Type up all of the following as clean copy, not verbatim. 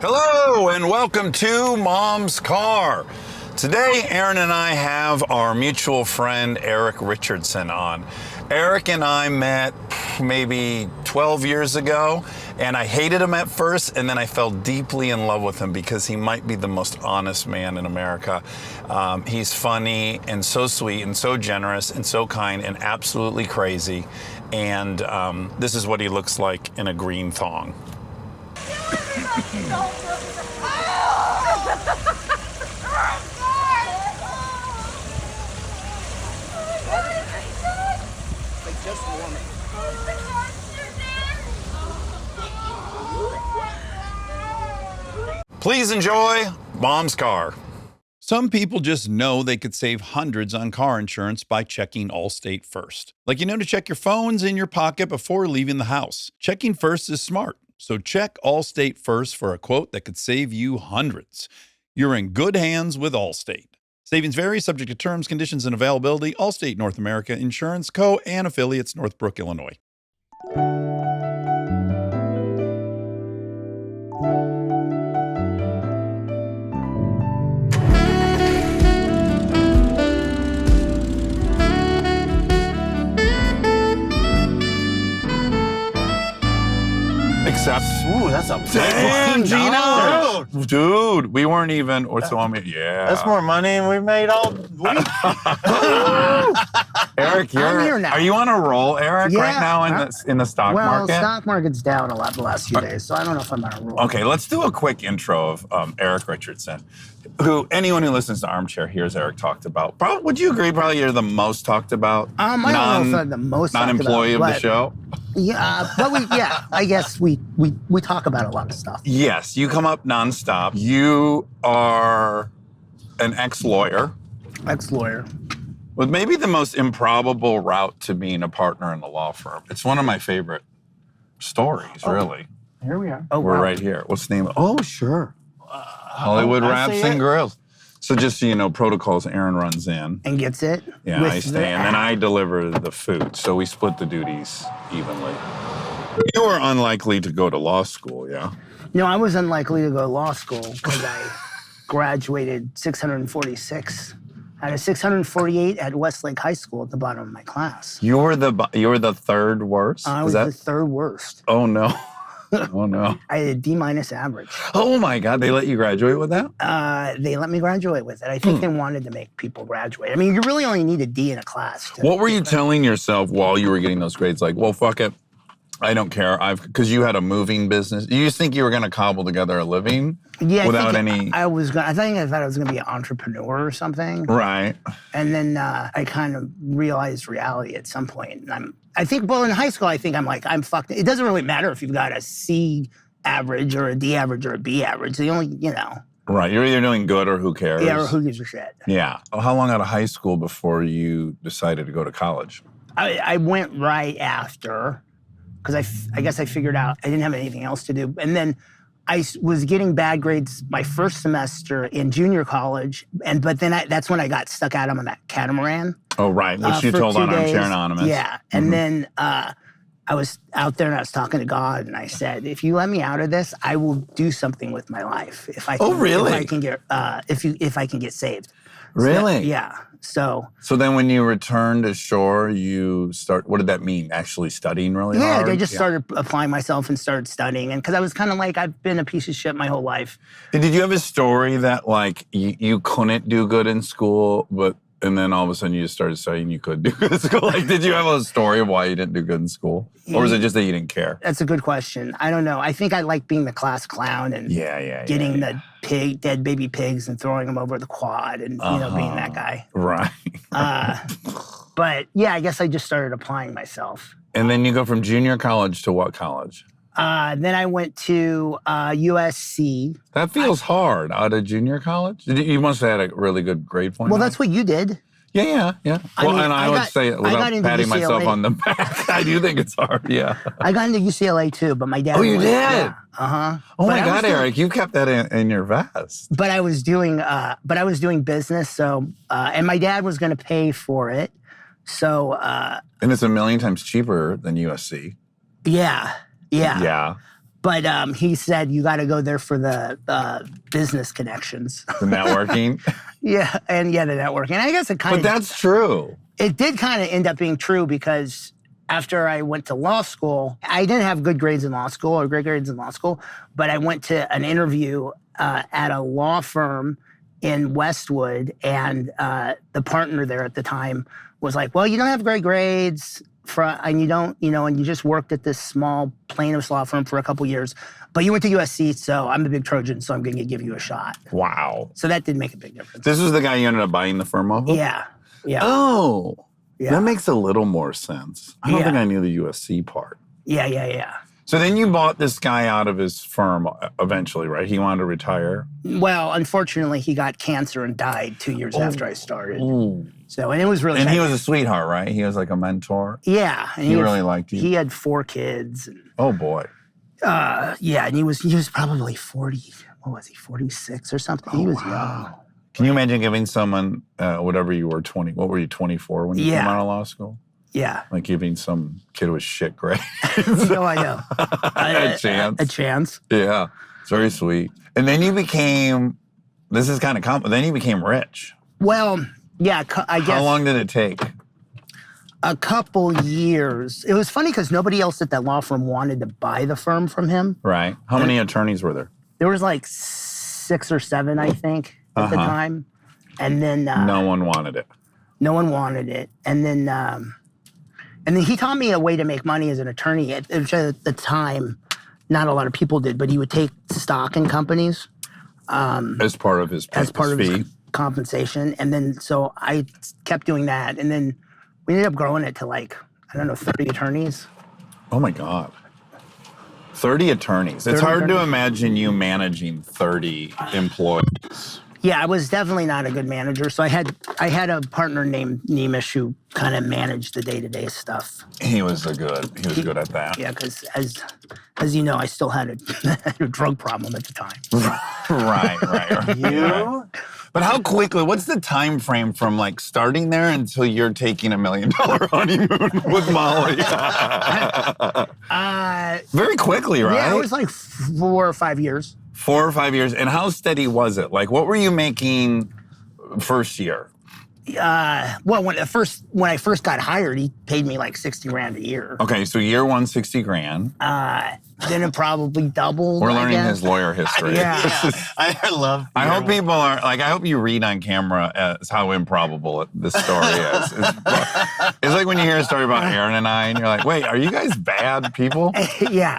Hello and welcome to Mom's Car. Today, Aaron and I have our mutual friend, Erick Richardson on. Erick and I met maybe 12 years ago, and I hated him at first, and then I fell deeply in love with him because he might be the most honest man in America. He's funny and so sweet and so generous and so kind and absolutely crazy. And this is what he looks like in a green thong. Please enjoy Mom's Car. Some people just know they could save hundreds on car insurance by checking Allstate first. Like you know to check your phones in your pocket before leaving the house. Checking first is smart. So check Allstate first for a quote that could save you hundreds. You're in good hands with Allstate. Savings vary, subject to terms, conditions, and availability. Allstate North America Insurance Co. and affiliates, Northbrook, Illinois. Except, ooh, that's a damn, Gino! Dude, we weren't even, or so I mean, yeah. That's more money than we made all week. Erick, I'm here now. Are you on a roll, Erick, right now in the stock market? Well, stock market's down a lot the last few days, so I don't know if I'm on a roll. Okay, let's do a quick intro of Erick Richardson, who anyone who listens to Armchair hears Erick talked about. Would you agree? Probably you're the most talked about. I don't know if I'm the most non-employee of the show. Yeah, but I guess we talk about a lot of stuff. Yes, you come up nonstop. You are an ex-lawyer. Ex-lawyer. With maybe the most improbable route to being a partner in the law firm. It's one of my favorite stories, really. Here we are. We're right here. What's the name of it? Oh, sure. Hollywood Wraps and Grills. So just so you know, protocols, Aaron runs in. And gets it? Yeah, I stay, and then I deliver the food. So we split the duties evenly. You were unlikely to go to law school, yeah? No, I was unlikely to go to law school because I graduated 646. I had a 648 at Westlake High School at the bottom of my class. You were the third worst? I was the third worst. Oh, no. Oh, no. I had a D- average. Oh, my God. They let you graduate with that? They let me graduate with it. I think they wanted to make people graduate. I mean, you really only need a D in a class. What were you telling yourself while you were getting those grades? Like, well, fuck it. I don't care. Because you had a moving business. You just think you were going to cobble together a living? Yeah, without I any... I thought I was going to be an entrepreneur or something. Right. And then I kind of realized reality at some point. And in high school, I'm fucked. It doesn't really matter if you've got a C average or a D average or a B average. The only, Right. You're either doing good or who cares. Yeah, or who gives a shit. Yeah. How long out of high school before you decided to go to college? I went right after, because I guess I figured out I didn't have anything else to do. And then I was getting bad grades my first semester in junior college, but then that's when I got stuck out on that catamaran. Oh, right, which you told on Armchair Anonymous. Yeah, and then I was out there and I was talking to God, and I said, if you let me out of this, I will do something with my life. If I can, oh, really? If I can get saved. Really? So, yeah. So then when you returned to shore, you what did that mean? Actually studying really hard? Yeah, I just started applying myself and started studying. And because I was kind of like, I've been a piece of shit my whole life. And did you have a story that like you couldn't do good in school, and then all of a sudden you just started studying you could do good in school? Like, did you have a story of why you didn't do good in school? Or was it just that you didn't care? That's a good question. I don't know. I think I like being the class clown and getting the dead baby pigs and throwing them over the quad and, being that guy. Right. But yeah, I guess I just started applying myself. And then you go from junior college to what college? Then I went to USC. That feels hard out of junior college. You must have had a really good grade point. Well, that's what you did. Yeah. Well, and I would say it without patting myself on the back. I do think it's hard, yeah. I got into UCLA too, but my dad... Oh, you did? Yeah. Uh-huh. Oh my God, Erick, you kept that in your vest. But I was doing business, so, and my dad was going to pay for it, so... And it's 1 million times cheaper than USC. Yeah. Yeah. But he said, you got to go there for the business connections. The networking. Yeah, the networking. I guess it kind of... But that's true. It did kind of end up being true because after I went to law school, I didn't have good grades in law school or great grades in law school, but I went to an interview at a law firm in Westwood, and the partner there at the time was like, well, you don't have great grades, and you don't, and you just worked at this small plaintiff's law firm for a couple years, but you went to USC, so I'm a big Trojan, so I'm going to give you a shot. Wow. So that did make a big difference. This was the guy you ended up buying the firm off of? Yeah. Oh, yeah. That makes a little more sense. I don't think I knew the USC part. Yeah. So then you bought this guy out of his firm eventually, right? He wanted to retire? Well, unfortunately, he got cancer and died 2 years after I started. Ooh. So, and it was really... And he was a sweetheart, right? He was like a mentor? Yeah. And he really liked you? He had 4 kids. And, oh, boy. Yeah, and he was probably 40, what was he, 46 or something? He was young. Can you imagine giving someone, whatever you were, 20, what were you, 24 when you came out of law school? Yeah. Like giving some kid with shit grades. No, I know. A chance. A chance. Yeah. It's very sweet. And then you became, this is kind of common, then you became rich. Well, yeah, I guess. How long did it take? A couple years. It was funny because nobody else at that law firm wanted to buy the firm from him. Right. How many attorneys were there? There was like 6 or 7, I think, at the time. And then... no one wanted it. No one wanted it. And then he taught me a way to make money as an attorney, which at the time, not a lot of people did, but he would take stock in companies. As part of his fee. His compensation. And then, so I kept doing that. And then we ended up growing it to 30 attorneys. Oh my God. 30 attorneys. It's hard to imagine you managing 30 employees. Yeah, I was definitely not a good manager. So I had a partner named Nemish who kind of managed the day-to-day stuff. He was good at that. Yeah, because as you know, I still had a drug problem at the time. Right. You? But how quickly, what's the time frame from starting there until you're taking $1 million honeymoon with Molly? Very quickly, right? Yeah, it was like 4 or 5 years. 4 or 5 years. And how steady was it? What were you making first year? Well, when I first got hired, he paid me like $60,000 a year. Okay, so year one, $60,000. Then it probably doubled. We're learning his lawyer history. Yeah. I love. I hope people are I hope you read on camera as how improbable this story is. It's like when you hear a story about Aaron and I, and you're like, wait, are you guys bad people? Yeah.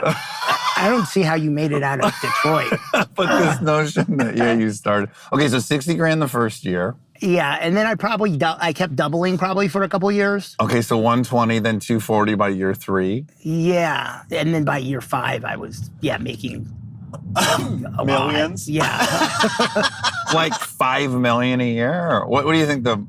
I don't see how you made it out of Detroit. But this notion that you started. Okay, so $60,000 the first year. Yeah, and then I kept doubling probably for a couple years. Okay, so 120, then 240 by year 3. Yeah, and then by year 5, I was making millions. Yeah, like $5 million a year. Or what do you think the?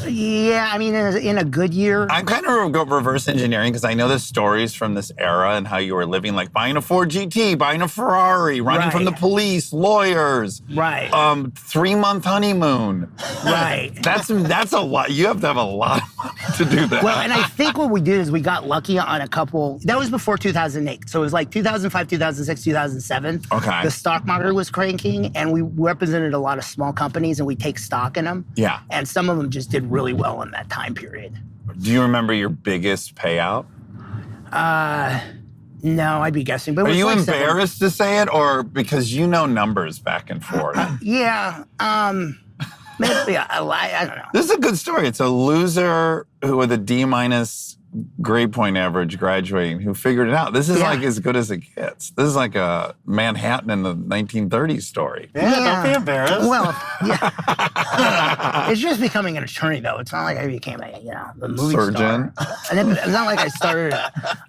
Yeah, I mean, in a good year. I'm kind of reverse engineering because I know the stories from this era and how you were living, like buying a Ford GT, buying a Ferrari, running from the police, lawyers. Right. 3-month honeymoon. Right. That's a lot. You have to have a lot of money to do that. Well, and I think what we did is we got lucky on a couple. That was before 2008. So it was like 2005, 2006, 2007. Okay. The stock market was cranking, and we represented a lot of small companies, and we take stock in them. Yeah. And some of them just did really well in that time period. Do you remember your biggest payout? No, I'd be guessing. But are you embarrassed to say it, or because you know numbers back and forth? Yeah. Maybe I don't know. This is a good story. It's a loser who with a D- grade point average graduating who figured it out. This is like as good as it gets. This is like a Manhattan in the 1930s story. Yeah, don't be embarrassed. Well, yeah. It's just becoming an attorney, though. It's not like I became a movie surgeon. Star. And it's not like I started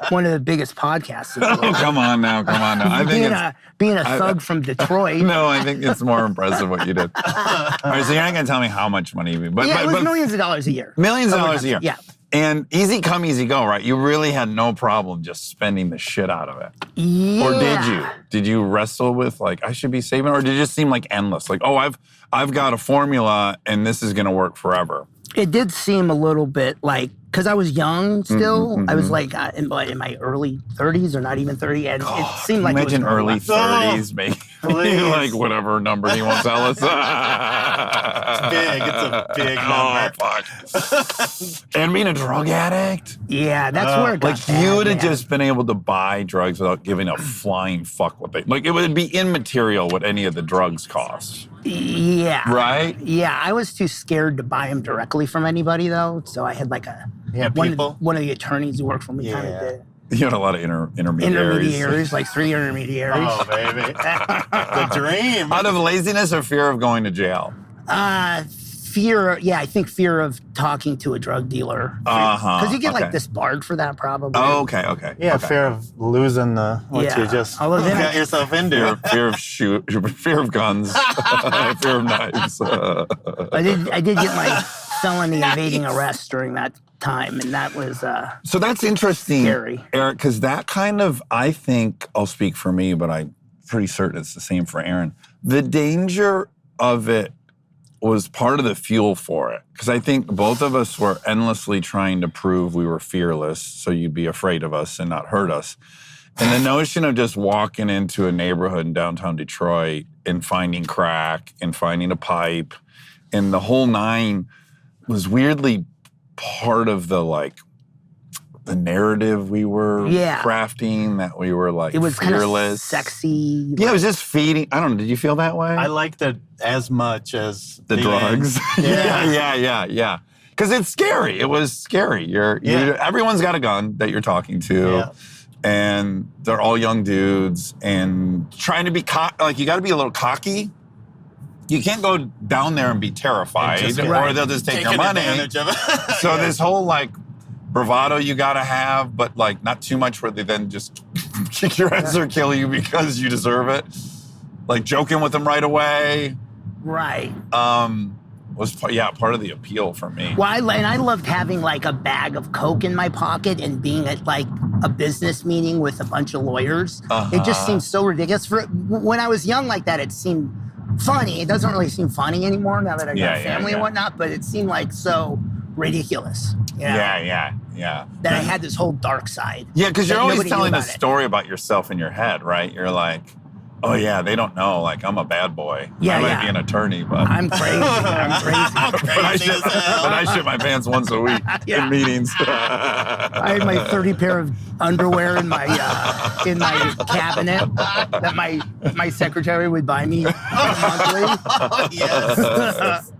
one of the biggest podcasts. Oh, come on now. I think being a thug from Detroit. No, I think it's more impressive what you did. All right, so you're not going to tell me how much money you made. But, it was millions of dollars a year. Millions of dollars a year. Yeah. And easy come, easy go, right? You really had no problem just spending the shit out of it. Yeah. Or did you? Did you wrestle with I should be saving? Or did it just seem like endless? Like, oh, I've got a formula and this is going to work forever. It did seem a little bit like because I was young still. Mm-hmm. I was like in my early 30s or not even 30, and it seemed like imagine it was early growing up. 30s, maybe Please. like whatever number he wants to tell us. It's a big number. Oh, fuck. And being a drug addict? Yeah, that's where it got Like, bad, you would have man. just been able to buy drugs without giving a flying fuck what they... Like, it would be immaterial what any of the drugs cost. Yeah. Right? Yeah, I was too scared to buy them directly from anybody, though. So I had like one of the attorneys who worked for me kind of Yeah. did. You had a lot of intermediaries. Like 3 intermediaries. Oh, baby. The dream. Out of laziness or fear of going to jail? Fear, yeah, I think fear of talking to a drug dealer. Uh-huh. Because you get okay. like disbarred for that probably. Oh, okay. Yeah, okay. fear of losing what Yeah. you just I was in got it. yourself into. Fear of guns, fear of knives. I did get my felony evading arrest during that time, and that was So that's interesting, scary. Eric, because that kind of, I think, I'll speak for me, but I'm pretty certain it's the same for Aaron. The danger of it was part of the fuel for it. Because I think both of us were endlessly trying to prove we were fearless, so you'd be afraid of us and not hurt us. And the notion of just walking into a neighborhood in downtown Detroit and finding crack and finding a pipe and the whole nine was weirdly part of the narrative we were crafting, that we were like it was fearless. kind of sexy. Yeah, it was just feeding. I don't know. Did you feel that way? I liked it as much as the drugs. Yeah. yeah. Because it's scary. It was scary. Everyone's got a gun that you're talking to. Yeah. And they're all young dudes and trying to be you got to be a little cocky. You can't go down there and be terrified, or they'll just take your money. Advantage of it. So this whole bravado you got to have, but not too much where they then just kick your ass or kill you because you deserve it. Like joking with them right away. Right. Was part of the appeal for me. Well, I loved having like a bag of Coke in my pocket and being at like a business meeting with a bunch of lawyers. It just seemed so ridiculous. When I was young like that, it seemed funny. It doesn't really seem funny anymore now that I got a family and whatnot, but it seemed like so ridiculous. Yeah. That I had this whole dark side. Yeah, because you're always nobody knew telling a about it. story about yourself in your head, right? You're like, oh yeah, they don't know. Like, I'm a bad boy. Yeah, I might be an attorney, but I'm crazy. but I shit my pants once a week in meetings. I had my 30 pair of underwear in my cabinet that my secretary would buy me monthly. Yes.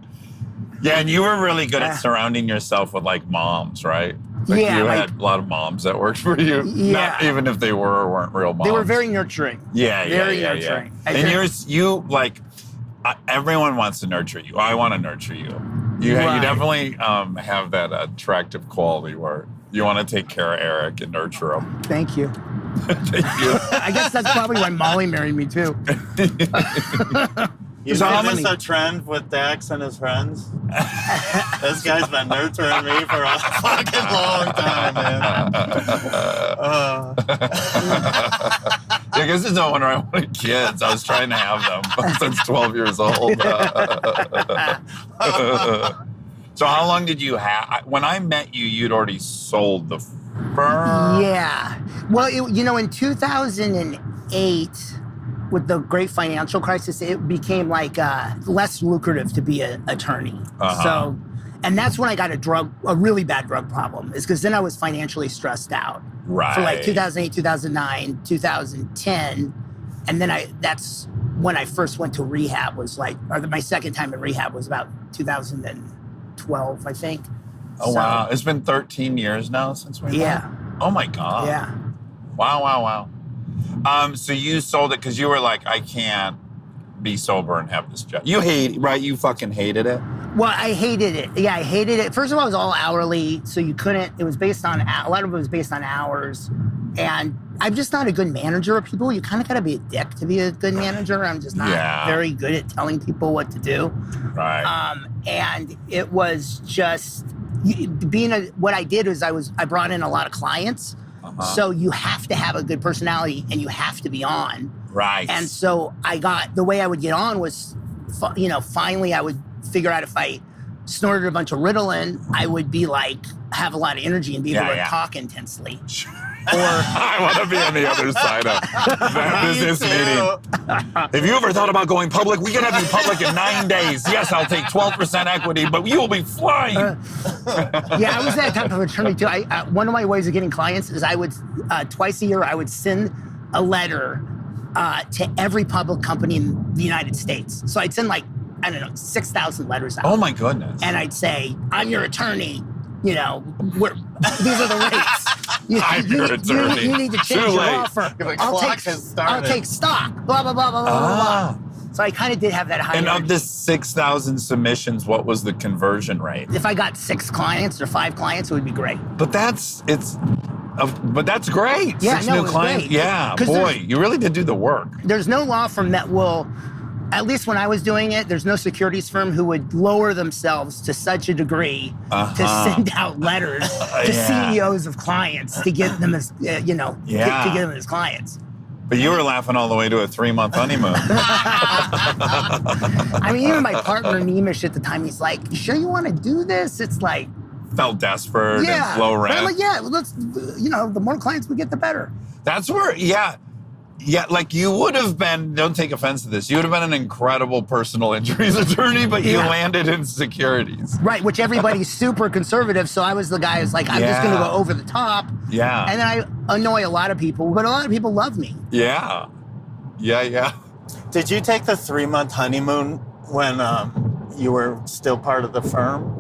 Yeah, and you were really good at surrounding yourself with moms, right? You had a lot of moms that worked for you. Yeah. Not even if they were or weren't real moms. They were very nurturing. Very nurturing. And everyone wants to nurture you. I want to nurture you. You definitely have that attractive quality where you want to take care of Eric and nurture him. Thank you. Thank you. I guess that's probably why Molly married me too. You know this a trend with Dax and his friends? This guy's been nurturing me for a fucking long time, man. I guess there's no wonder I wanted kids. I was trying to have them since 12 years old. So how long did you have? When I met you, you'd already sold the firm. Yeah. Well, in 2008, with the great financial crisis, it became less lucrative to be an attorney. So, and that's when I got a really bad drug problem, is because then I was financially stressed out. Right. For 2008, 2009, 2010. And then that's when I first went to rehab, my second time in rehab was about 2012, I think. Oh, wow. It's been 13 years now since we met? Yeah. Oh, my God. Yeah. Wow. So you sold it because you were like, I can't be sober and have this job. You you fucking hated it? Well, I hated it. Yeah, I hated it. First of all, it was all hourly, so you couldn't, it was based on, a lot of it was based on hours. And I'm just not a good manager of people. You kind of got to be a dick to be a good manager. I'm just not very good at telling people what to do. Right. And it was just, what I did was I brought in a lot of clients. So you have to have a good personality and you have to be on. Right. And so the way I would get on was, finally I would figure out if I snorted a bunch of Ritalin, I would be like, have a lot of energy and be able to talk intensely. Or I want to be on the other side of that business meeting. If you ever thought about going public, we can have you public in 9 days. Yes, I'll take 12% equity, but you will be flying. Yeah, I was that type of attorney too. One of my ways of getting clients is I would, twice a year, I would send a letter to every public company in the United States. So I'd send 6,000 letters out. Oh my goodness. And I'd say, I'm your attorney. These are the rates. I'm your attorney. You need to change your offer. I'll take stock. Blah, blah, blah, blah, blah, blah. So I kind of did have that high. And of the 6,000 submissions, what was the conversion rate? If I got 6 clients or 5 clients, it would be great. But that's great. Yeah, 6 new it's clients. great. Yeah, boy, you really did do the work. There's no law firm that will, at least when I was doing it, there's no securities firm who would lower themselves to such a degree to send out letters to CEOs of clients to get them as, to get them as clients. But you were laughing all the way to a 3-month honeymoon. I mean, even my partner, Nemish, at the time, he's like, you sure you want to do this? It's like... Felt desperate and low rent. But I'm like, let's, the more clients we get, the better. That's where, like you would have been, don't take offense to this, you would have been an incredible personal injuries attorney, but you landed in securities. Right, which everybody's super conservative, so I was the guy who's like, I'm just going to go over the top. Yeah. And then I annoy a lot of people, but a lot of people love me. Yeah. Did you take the 3-month honeymoon when you were still part of the firm?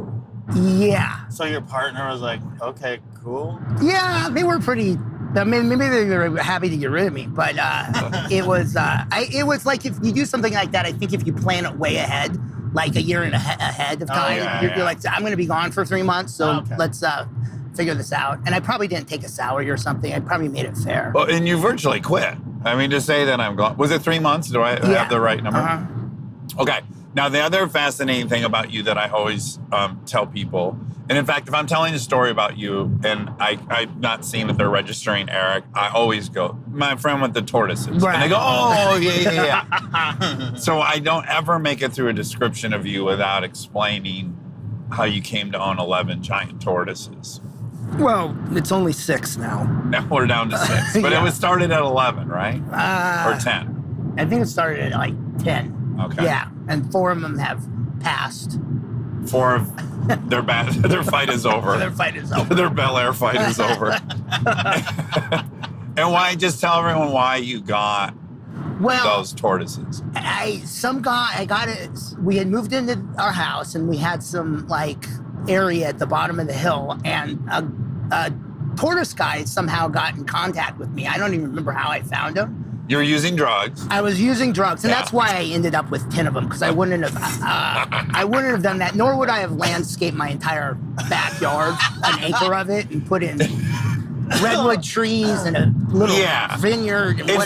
Yeah. So your partner was like, okay, cool? Yeah, they were pretty... I mean, maybe they were happy to get rid of me, but it was like if you do something like that, I think if you plan it way ahead, like a year and ahead of time, you're like, I'm going to be gone for 3 months, so let's figure this out. And I probably didn't take a salary or something. I probably made it fair. Well, and you virtually quit. I mean, to say that I'm gone. Was it 3 months? Do I have the right number? Okay. Now, the other fascinating thing about you that I always tell people, and in fact, if I'm telling a story about you and I've not seen that they're registering Eric, I always go, my friend with the tortoises. Right. And they go, oh, yeah. So I don't ever make it through a description of you without explaining how you came to own 11 giant tortoises. Well, it's only 6 now. Now we're down to 6. But it was started at 11, right? Or 10? I think it started at 10. Okay. Yeah, and 4 of them have passed. 4 of their fight is over. Their fight is over. Their Bel Air fight is over. And why? Just tell everyone why you got those tortoises. We had moved into our house and we had some area at the bottom of the hill, and a tortoise guy somehow got in contact with me. I don't even remember how I found him. You were using drugs. I was using drugs, and that's why I ended up with 10 of them, because I wouldn't have done that, nor would I have landscaped my entire backyard, an acre of it, and put in redwood trees and a little vineyard and If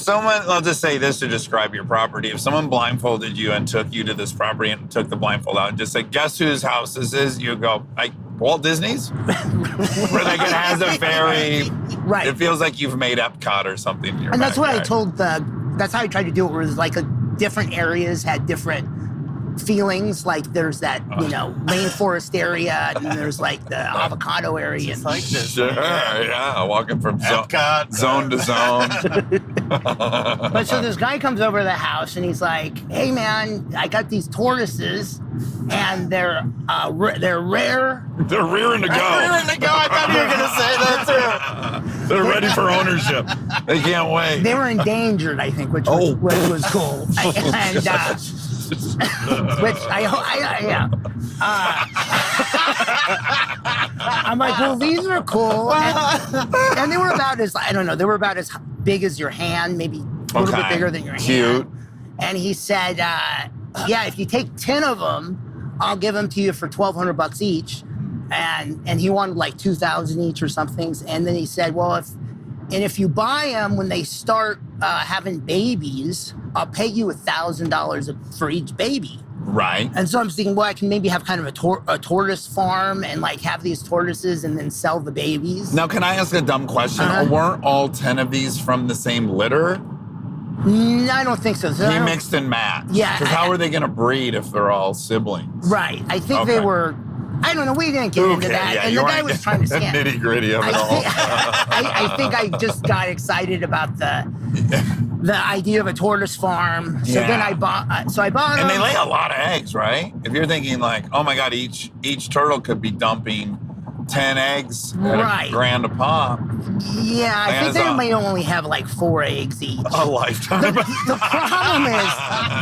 someone, I'll just say this to describe your property. If someone blindfolded you and took you to this property and took the blindfold out and just said, guess whose house this is? You go, Walt Disney's? Where it has a very... Right. It feels like you've made Epcot or something. And that's what I told that's how I tried to do it, was different areas had different feelings. Like there's that, rainforest area, and there's the avocado area. It's like this. Sure, walking from Epcot, zone to zone. But so this guy comes over to the house and he's like, hey man, I got these tortoises and they're rare. They're rearing to go. Rearing to go. I thought you were going to say that too. They're ready for ownership. They can't wait. They were endangered, I think, which was cool. I'm like, well, these are cool. And they were about they were about as big as your hand, maybe a little bit bigger than your hand. Cute. And he said, if you take 10 of them, I'll give them to you for $1,200 each. And he wanted 2,000 each or something. And then he said, well, if you buy them when they start having babies, I'll pay you $1,000 for each baby. Right. And so I'm thinking, well, I can maybe have kind of a tortoise farm and have these tortoises and then sell the babies. Now, can I ask a dumb question? Weren't all 10 of these from the same litter? I don't think so. He mixed and matched. Yeah. Because how are they going to breed if they're all siblings? Right. I think they were. I don't know. We didn't get into that. Yeah, and the guy was trying to scam. Nitty gritty of it all. I think I just got excited about the idea of a tortoise farm. So then I bought. I bought them. And they lay a lot of eggs, right? If you're thinking like, oh my God, each turtle could be dumping 10 eggs at $1,000 a pop. Yeah, I think they may only have like 4 eggs each. A lifetime. The problem is,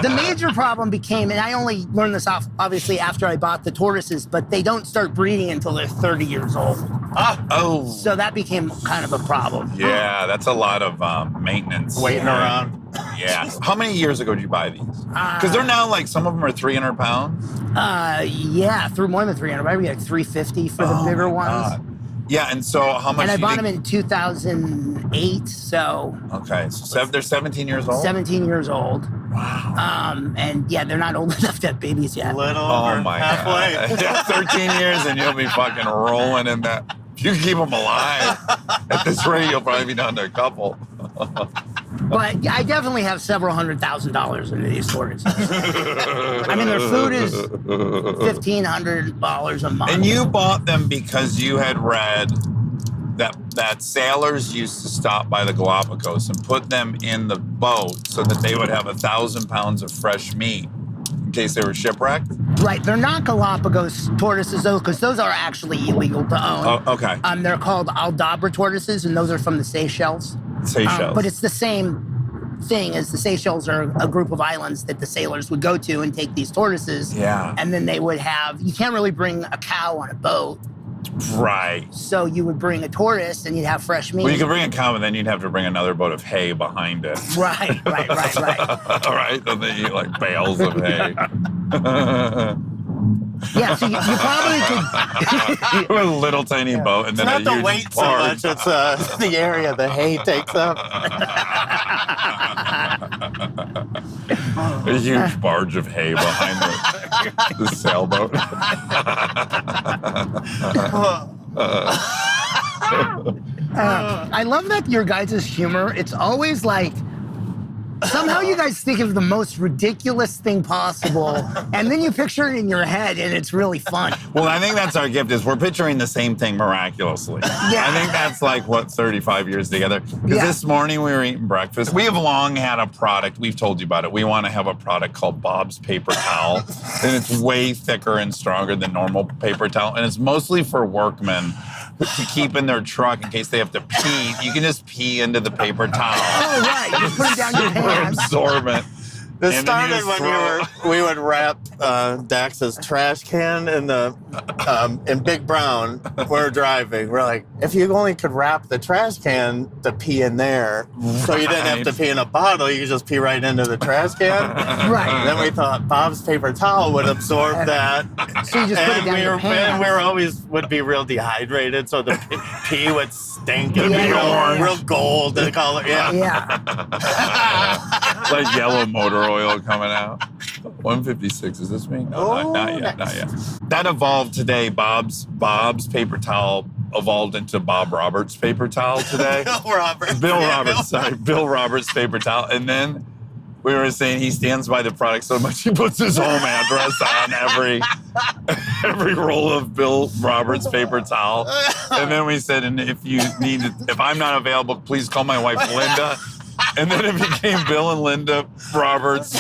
the major problem became, and I only learned this obviously after I bought the tortoises, but they don't start breeding until they're 30 years old. Oh. So that became kind of a problem. Yeah, that's a lot of maintenance. Waiting around. Yeah. How many years ago did you buy these? Because they're now like, some of them are 300 pounds. Yeah, through more than 300. Maybe like 350 for the bigger ones. God. Yeah, and so how much? And I bought them in 2008, so. Okay, so they're 17 years old? 17 years old. Wow. And yeah, they're not old enough to have babies yet. Little over halfway. Yeah, 13 years and you'll be fucking rolling in that. If you keep them alive, at this rate, you'll probably be down to a couple. But I definitely have several $100,000 into these tortoises. I mean, their food is $1,500 a month. And you bought them because you had read that sailors used to stop by the Galapagos and put them in the boat so that they would have 1,000 pounds of fresh meat in case they were shipwrecked? Right. They're not Galapagos tortoises, though, because those are actually illegal to own. Oh, okay. They're called Aldabra tortoises, and those are from the Seychelles. Seychelles. But it's the same thing as the Seychelles are a group of islands that the sailors would go to and take these tortoises. Yeah. And then they would have, you can't really bring a cow on a boat. Right. So you would bring a tortoise and you'd have fresh meat. Well, you could bring a cow, and then you'd have to bring another boat of hay behind it. Right. All right, and then you eat like bales of hay. Yeah, so you probably could. A little tiny boat, and then It's not a the huge weight so barge. much, it's the area the hay takes up. A huge barge of hay behind the sailboat. I love that your guys' humor, it's always like, somehow you guys think of the most ridiculous thing possible, and then you picture it in your head, and it's really fun. Well, I think that's our gift, is we're picturing the same thing miraculously. Yeah. I think that's like, what, 35 years together? Because Yeah. this morning we were eating breakfast. We have long had a product, we've told you about it. We want to have a product called Bob's Paper Towel, and it's way thicker and stronger than normal paper towel, and it's mostly for workmen to keep in their truck in case they have to pee. You can just pee into the paper towel. Oh, right. You just put it down your Super pants. absorbent. This And then you started just when we would wrap Dax's trash can in Big Brown when we're driving. We're like, if you only could wrap the trash can to pee in there, so you didn't have to pee in a bottle, you could just pee right into the trash can. Right. And then we thought Bob's paper towel would absorb that. So you just put it down your pants. we were always would be real dehydrated, so the pee would stink and Yeah, be yeah. real gold the color. Yeah. Yeah. Like yellow motor oil coming out. 156, is this me? No, not yet. That evolved today. Bob's paper towel evolved into Bob Roberts paper towel today. Bill Roberts paper towel. And then we were saying he stands by the product so much he puts his home address on every roll of Bill Roberts paper towel. And then we said, and if I'm not available, please call my wife Linda. And then it became Bill and Linda Roberts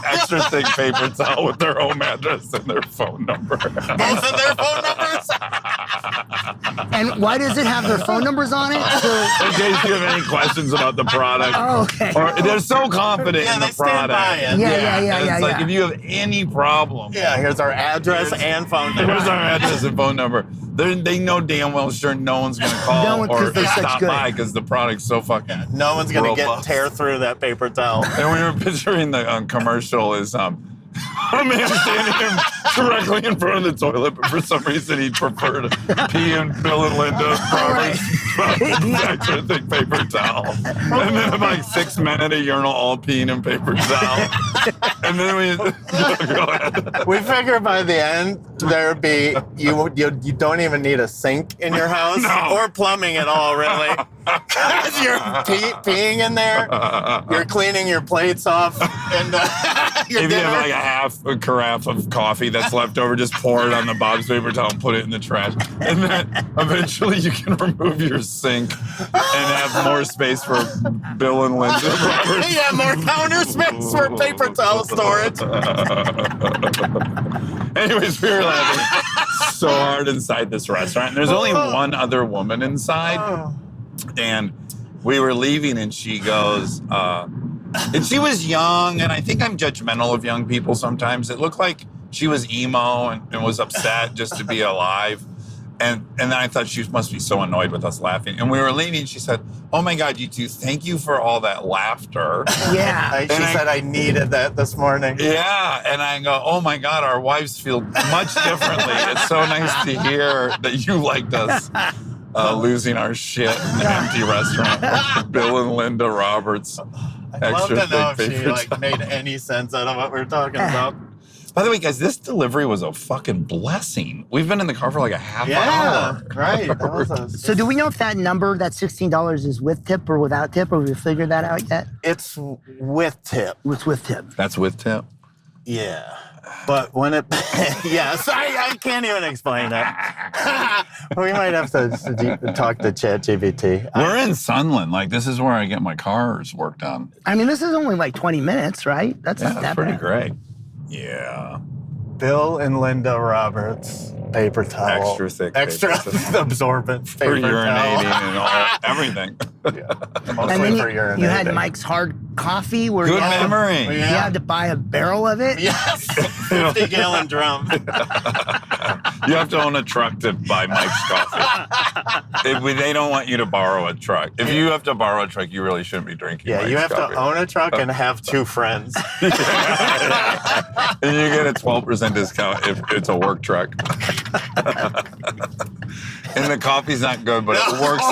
extra thick paper towel with their home address and their phone number. Both of their phone numbers? And why does it have their phone numbers on it? In case you have any questions about the product. Oh, okay. Or they're so confident in the they stand product. by it. Yeah. It's like, if you have any problem. Yeah, here's our address and phone number. Here's our address and phone number. They know damn well sure no one's going to call or they're such stop good. by because the product's so fucking No one's going to robust. tear through that paper towel. And we were picturing the commercial is a man standing directly in front of the toilet, but for some reason he'd prefer to pee in Bill and Linda Roberts extra thick paper towel. And then like 6 men at a urinal all peeing in paper towel. And then we go ahead. We figure by the end there'd be you don't even need a sink in your house or plumbing at all, really. Because you're peeing in there, you're cleaning your plates off, and your If you dinner. have like a half a carafe of coffee that's left over, just pour it on the Bob's paper towel and put it in the trash. And then eventually you can remove your sink and have more space for Bill and Linda Roberts. Yeah, more counter space for paper towel storage. Anyways, we were laughing so hard inside this restaurant. And there's only one other woman inside. And we were leaving and she goes, and she was young, and I think I'm judgmental of young people sometimes. It looked like she was emo and was upset just to be alive. And then I thought she must be so annoyed with us laughing. And we were leaving, she said, "Oh my God, you two, thank you for all that laughter." Yeah. She said I needed that this morning. Yeah, and I go, "Oh my God, our wives feel much differently. It's so nice to hear that you liked us losing our shit in an empty restaurant." Bill and Linda Roberts. I'd love to know if thick she paper made any sense out of what we were talking about. By the way, guys, this delivery was a fucking blessing. We've been in the car for like a half hour. Right. That was So do we know if that number, that $16, is with tip or without tip, or have we figured that out yet? It's with tip. It's with tip. That's with tip. Yeah. But when it, yes, I can't even explain it. We might have to talk to ChatGPT. We're in Sunland. Like, this is where I get my cars worked on. I mean, this is only like 20 minutes, right? That's not that That's pretty bad. great. Yeah. Bill and Linda Roberts paper towel. Extra thick Extra paper. absorbent For paper urinating towel. and all, everything. And Mostly then for you urinating. had Mike's hard coffee where Good you had, memory. you had to buy a barrel of it. Yes, 50-gallon drum. You have to own a truck to buy Mike's coffee. They don't want you to borrow a truck. If you have to borrow a truck, you really shouldn't be drinking Yeah, Mike's you have coffee. to own a truck and have two friends. And you get a 12% discount if it's a work truck. And the coffee's not good, but it works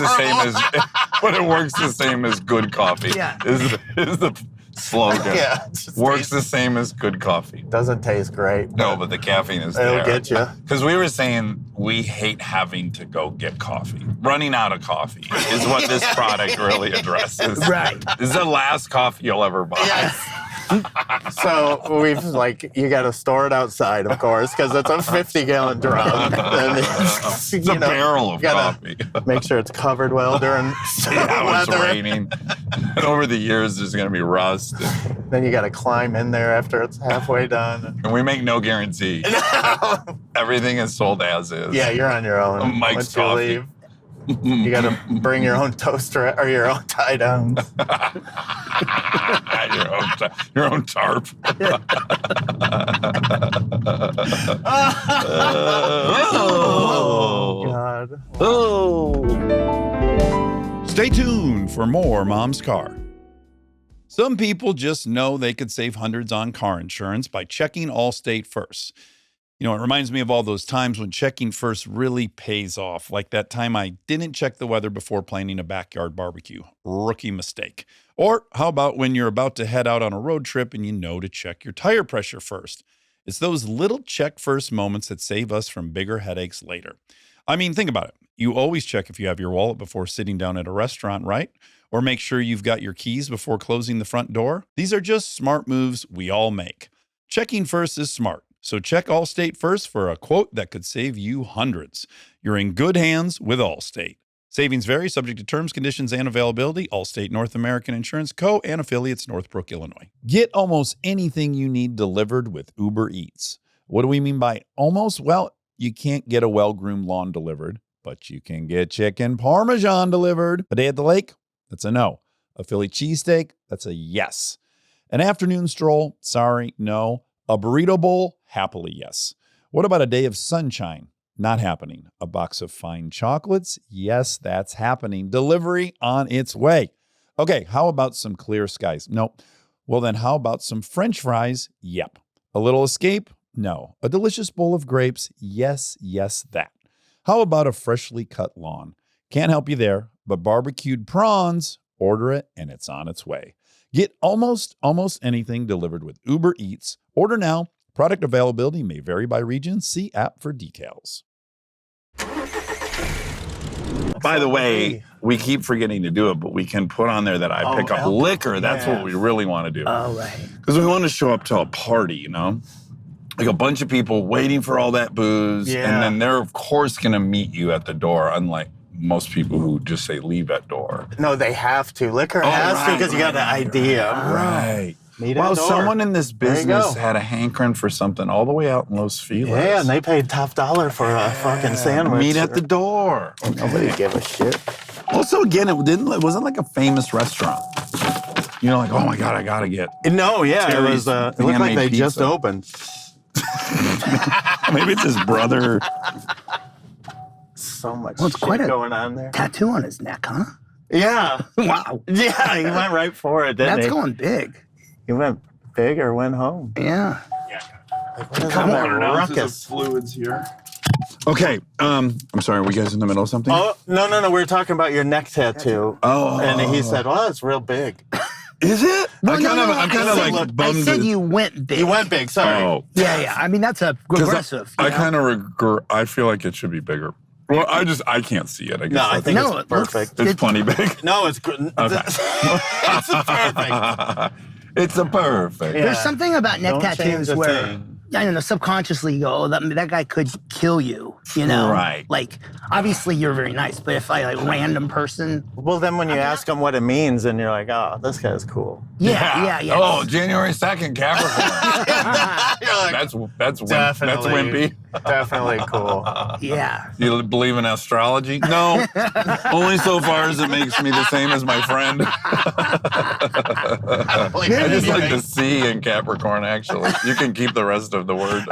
the same as good coffee. Yeah. Is the slogan. Yeah, it just Works the same as good coffee. doesn't taste great. No, but the caffeine is It'll there. get you. Because we were saying we hate having to go get coffee. Running out of coffee is what this product really addresses. Right. This is the last coffee you'll ever buy. Yes. So we've you got to store it outside, of course, because it's a 50-gallon drum. And It's a barrel of coffee. Make sure it's covered well during Yeah, it's weather. raining. And over the years, there's going to be rust. Then you got to climb in there after it's halfway done. And we make no guarantee. Everything is sold as is. Yeah, you're on your own. Mike's once you coffee. leave. You got to bring your own toaster or your own tie downs. your own tarp. Oh, God. Stay tuned for more Mom's Car. Some people just know they could save hundreds on car insurance by checking Allstate first. You know, it reminds me of all those times when checking first really pays off, like that time I didn't check the weather before planning a backyard barbecue. Rookie mistake. Or how about when you're about to head out on a road trip and you know to check your tire pressure first? It's those little check first moments that save us from bigger headaches later. I mean, think about it. You always check if you have your wallet before sitting down at a restaurant, right? Or make sure you've got your keys before closing the front door. These are just smart moves we all make. Checking first is smart. So check Allstate first for a quote that could save you hundreds. You're in good hands with Allstate. Savings vary, subject to terms, conditions, and availability. Allstate North American Insurance Co. and affiliates, Northbrook, Illinois. Get almost anything you need delivered with Uber Eats. What do we mean by almost? Well, you can't get a well-groomed lawn delivered, but you can get chicken parmesan delivered. A day at the lake? That's a no. A Philly cheesesteak? That's a yes. An afternoon stroll? Sorry, no. A burrito bowl? Happily, yes. What about a day of sunshine? Not happening. A box of fine chocolates? Yes, that's happening. Delivery on its way. Okay, how about some clear skies? Nope. Well, then how about some French fries? Yep. A little escape? No. A delicious bowl of grapes? Yes, yes, that. How about a freshly cut lawn? Can't help you there, but barbecued prawns? Order it and it's on its way. Get almost anything delivered with Uber Eats. Order now. Product availability may vary by region. See app for details. By the way, we keep forgetting to do it, but we can put on there that I pick up liquor. That's what we really want to do. Oh, right. Because we want to show up to a party, you know? Like a bunch of people waiting for all that booze. Yeah. And then they're, of course, going to meet you at the door, unlike most people who just say leave at door. No, they have to. Liquor has to because you got the idea. Right. Meet Well, at the door. someone in this business go. had a hankering for something all the way out in Los Feliz. Yeah, and they paid top dollar for a fucking sandwich. Meet at the door. Nobody give a shit. Also, again, it wasn't like a famous restaurant. You know, like, oh my God, I gotta get. No, yeah, it was. It looked like handmade they just pizza. opened. Maybe it's his brother. So much Well, it's shit quite a going on there. tattoo on his neck, huh? Yeah, Wow. yeah, he went right for it, didn't That's he? going big. He went big or went home. Yeah. Like, what is Come that on, ruckus? fluids here. Okay, I'm sorry, were you guys in the middle of something? Oh, no, we were talking about your neck tattoo. Oh. And he said, well, it's real big. Is it? Well, I'm kind of like I bummed. said you went big. He went big, sorry. Oh. Yeah. I mean, that's a 'Cause aggressive. I you know? kind of regret. I feel like it should be bigger. Well, I can't see it. I guess No, I think No, it's it looks- perfect. it's plenty big. No, it's good. Okay. It's perfect. It's a perfect. Yeah. There's something about neck Don't change tattoos a where, thing. I don't know, subconsciously you go, oh, that guy could kill you, you know? Right. Like, obviously you're very nice, but if I, like, random person, Well, then when you ask him what it means, and you're like, oh, this guy's cool. yeah. Oh, January 2nd, Capricorn. You're like, that's definitely, wimpy. definitely cool. yeah. You believe in astrology? No, only so far as it makes me the same as my friend. I just like the C in Capricorn, actually. You can keep the rest of the word.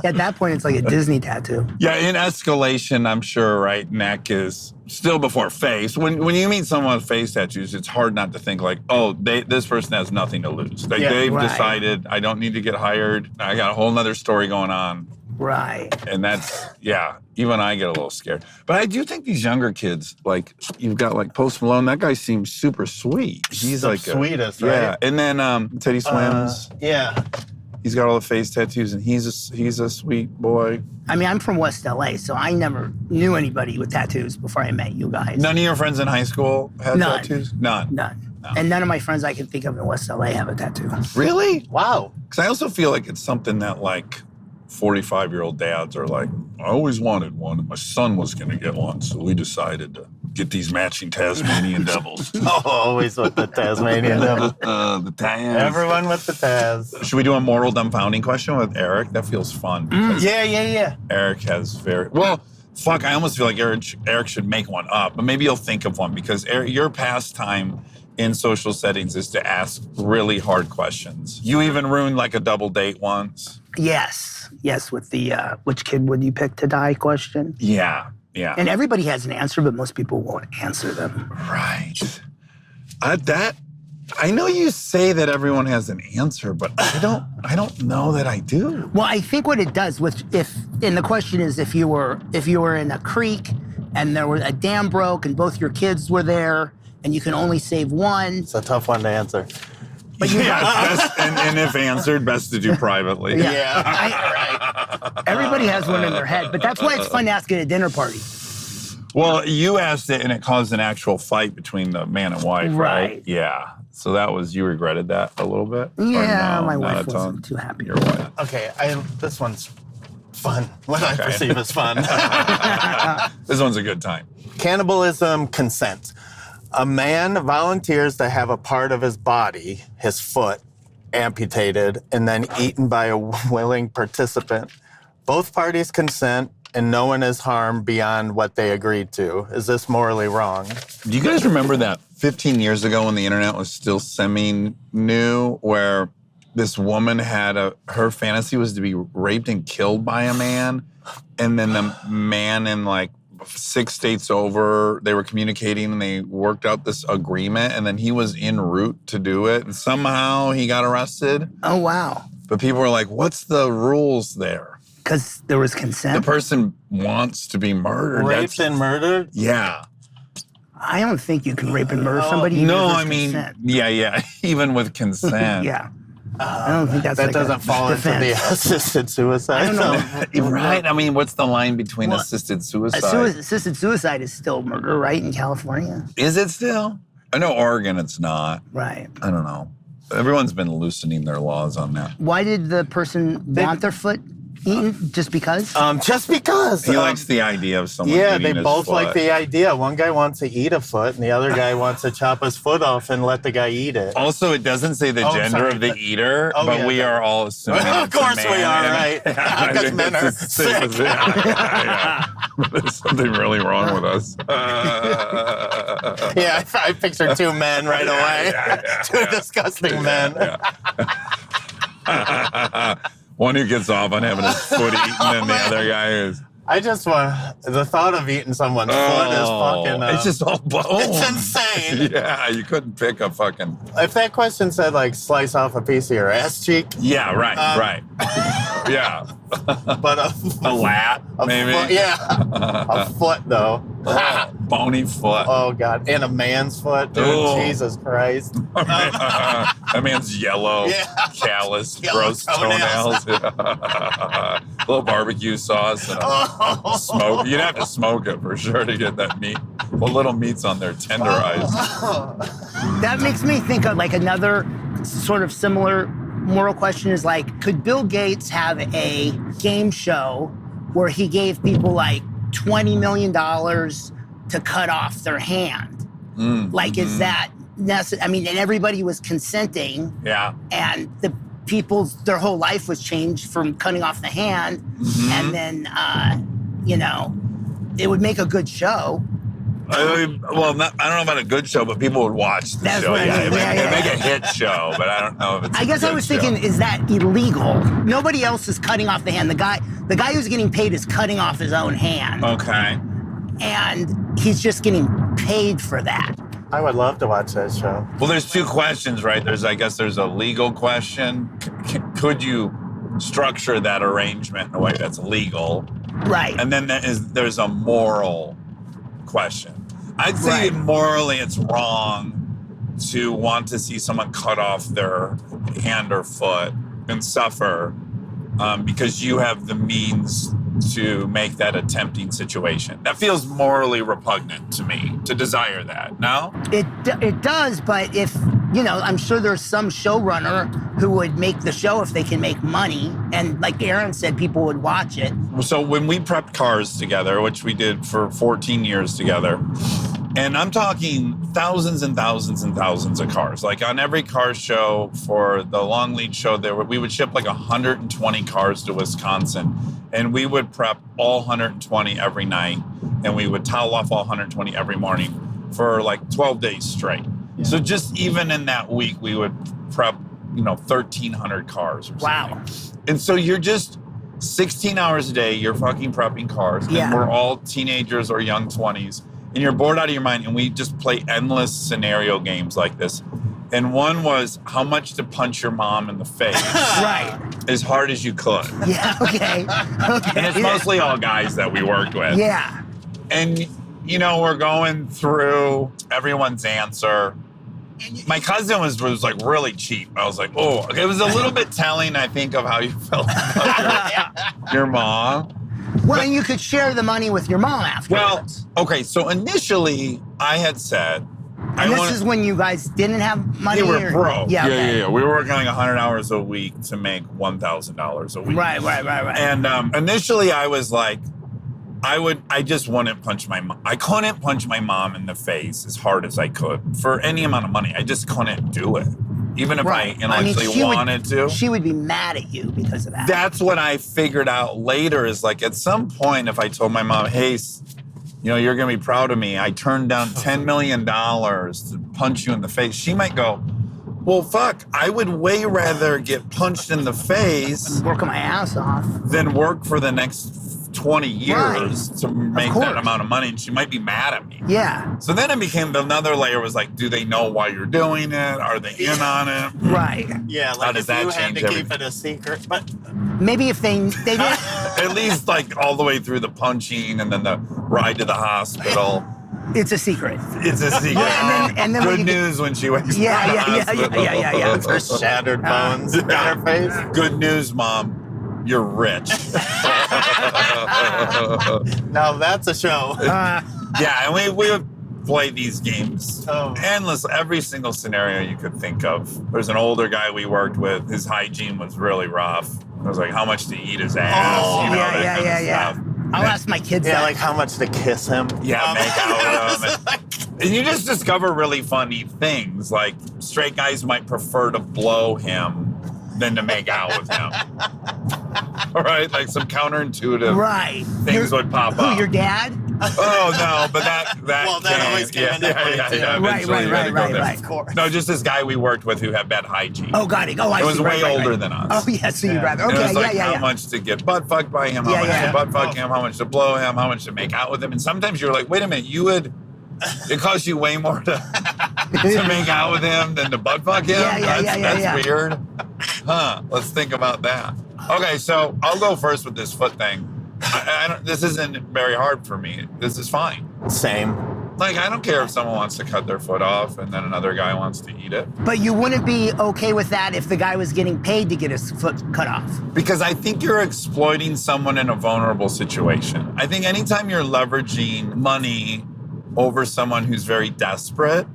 At that point, it's like a Disney tattoo. Yeah, in escalation, I'm sure, right, neck is still before face. When you meet someone with face tattoos, it's hard not to think like, oh, this person has nothing to lose. They've right. decided, I don't need to get hired. I got a whole nother story going on. Right. And that's, yeah, even I get a little scared. But I do think these younger kids, like, you've got like Post Malone, that guy seems super sweet. He's The like sweetest, yeah. right? And then Teddy Swims, Yeah. he's got all the face tattoos, and he's a sweet boy. I mean, I'm from West LA, so I never knew anybody with tattoos before I met you guys. None of your friends in high school had None. tattoos? None. None. And none of my friends I can think of in West LA have a tattoo. Really? Wow. Because I also feel like it's something that like 45-year-old dads are like, I always wanted one, and my son was going to get one, so we decided to get these matching Tasmanian devils. Oh, always with the Tasmanian devil. The Taz. Everyone with the Taz. Should we do a moral dumbfounding question with Eric? That feels fun. Because Yeah. Eric has well, fuck, I almost feel like Eric should make one up, but maybe he'll think of one, because Eric, your pastime in social settings is to ask really hard questions. You even ruined like a double date once. Yes, with the which kid would you pick to die question. Yeah. And everybody has an answer, but most people won't answer them. Right. I know you say that everyone has an answer, but I don't know that I do. Well, I think what it does and the question is if you were in a creek and there was a dam broke and both your kids were there and you can only save one. It's a tough one to answer. But you Best, and if answered, best to do privately. Right. Everybody has one in their head, but that's why it's fun to ask at a dinner party. Well, you asked it, and it caused an actual fight between the man and wife, right? Right. Yeah. So you regretted that a little bit? Or Yeah, no, my not wife a ton? wasn't too happy. Your wife. Okay, this one's fun. What I perceive as fun. This one's a good time. Cannibalism consent. A man volunteers to have a part of his body, his foot, amputated and then eaten by a willing participant. Both parties consent and no one is harmed beyond what they agreed to. Is this morally wrong? Do you guys remember that 15 years ago when the internet was still semi-new, where this woman had her fantasy was to be raped and killed by a man, and then the man in like 6 states over, they were communicating and they worked out this agreement, and then he was en route to do it, and somehow he got arrested. Oh, wow. But people were like, what's the rules there? Because there was The consent. person wants to be murdered. Raped and murdered? Yeah. I don't think you can rape and murder somebody. even No, if I there's mean, consent. yeah, even with consent. Yeah. I don't think that's That like a doesn't fall into the defense. assisted suicide. I don't know. Right? I mean, what's the line between Well, assisted suicide? Assisted suicide is still murder, right, in California? Is it still? I know Oregon it's not. Right. I don't know. Everyone's been loosening their laws on that. Why did the person want their foot eaten? Just because? Just because. He likes the idea of someone Yeah, eating they his both foot. like the idea. One guy wants to eat a foot, and the other guy wants to chop his foot off and let the guy eat it. Also, it doesn't say the Oh, gender sorry. of the eater, Oh, but yeah, we that- are all assuming Of it's a course we man, are, and- right? I Because think men that's are the same as- yeah. There's something really wrong with us. Yeah, I pictured two men right away. yeah, Two disgusting men. One who gets off on having his foot eaten, and the other guy is. I just want the thought of eating someone's foot is fucking. It's just all bone. It's insane. Yeah, you couldn't pick a fucking. If that question said like slice off a piece of your ass cheek, Yeah, right. Yeah, but a lat, maybe. foot, a foot though. Oh, bony foot. Oh god, and a man's foot, dude. Oh. Jesus Christ. That man's yellow, Yeah. callous, Yellow gross toenails. A little barbecue sauce and a smoke. You'd have to smoke it for sure to get that meat. What little meat's on there? Tenderized. That makes me think of like another sort of similar moral question is like, could Bill Gates have a game show where he gave people like $20 million to cut off their hand? Like, is that necessary? I mean, and everybody was consenting, Yeah. and the people's, their whole life was changed from cutting off the hand, and then, it would make a good show. I don't know about a good show, but people would watch the That's show. what I mean. It'd Yeah. make a hit show, but I don't know if it's. I guess I was thinking, is that illegal? Nobody else is cutting off the hand. The guy who's getting paid is cutting off his own hand, Okay. and he's just getting paid for that. I would love to watch that show. Well, there's two questions, right? I guess there's a legal question. Could you structure that arrangement in a way that's legal? Right. And then there's a moral question. I'd say Right. morally it's wrong to want to see someone cut off their hand or foot and suffer because you have the means to make that a tempting situation. That feels morally repugnant to me, to desire that, no? It does, but if, I'm sure there's some showrunner who would make the show if they can make money. And like Aaron said, people would watch it. So when we prepped cars together, which we did for 14 years together, and I'm talking thousands and thousands and thousands of cars. Like on every car show for the long lead show, we would ship like 120 cars to Wisconsin, and we would prep all 120 every night, and we would towel off all 120 every morning for like 12 days straight. Yeah. So just even in that week, we would prep, 1,300 cars or something. Wow. And so you're just 16 hours a day, you're fucking prepping cars, and Yeah. we're all teenagers or young 20s. And you're bored out of your mind, and we just play endless scenario games like this. And one was how much to punch your mom in the face Right. as hard as you could. Yeah, okay. And it's mostly all guys that we worked with. Yeah. And, we're going through everyone's answer. My cousin was like really cheap. I was like, oh, it was a little bit telling, I think, of how you felt about your mom. Well, and you could share the money with your mom Well, afterwards. okay, so initially I had said, And this is when you guys didn't have money? we were broke. Yeah, okay. We were working like 100 hours a week to make $1,000 a week. Right. And initially I was like, I just wouldn't punch my mom. I couldn't punch my mom in the face as hard as I could for any amount of money. I just couldn't do it. Even if I intellectually wanted to. She would be mad at you because of that. That's what I figured out later is like at some point if I told my mom, hey, you're going to be proud of me. I turned down $10 million to punch you in the face. She might go, well, fuck, I would way rather get punched in the face Working my ass off. than work for the next 20 years to make course. that amount of money. And she might be mad at me. Yeah. So then it became another layer was like, do they know why you're doing it? Are they in on it? Right. Yeah, How like does if that you had change to keep everything? it a secret. But Maybe if they didn't. At least like all the way through the punching and then the ride to the hospital. It's a secret. It's a secret. Yeah, and then when good you get- news when she wakes up. Yeah. Her shattered bones in her face. Good news, Mom. You're rich. Now that's a show. Yeah, and we would play these games. Oh. Endless, every single scenario you could think of. There's an older guy we worked with. His hygiene was really rough. It was like how much to eat his ass. Oh, you know, yeah, that yeah, kind yeah, of yeah. stuff. I'll ask my kids Yeah, that. like how much to kiss him. Yeah, make out with them. And you just discover really funny things. Like straight guys might prefer to blow him than to make out with him. Right? Like some counterintuitive Right. things would pop Who, up. your dad? Oh no, but that Well, that came. always came yeah, into play, too. Eventually you gotta go there. Right. Of course. No, just this guy we worked with who had bad hygiene. Oh, got it. Oh, I It was see. way Right. older than us. Oh, yeah, so you'd rather. And Okay, it was like yeah. how much to get butt fucked by him, how Yeah, much yeah. to butt fuck him, how much to blow him, how much to make out with him. And sometimes you're like, wait a minute, it costs you way more to make out with him than to butt fuck him? That's weird. Huh, let's think about that. Okay, so I'll go first with this foot thing. This isn't very hard for me. This is fine. Same. Like, I don't care if someone wants to cut their foot off and then another guy wants to eat it. But you wouldn't be okay with that if the guy was getting paid to get his foot cut off. Because I think you're exploiting someone in a vulnerable situation. I think anytime you're leveraging money over someone who's very desperate,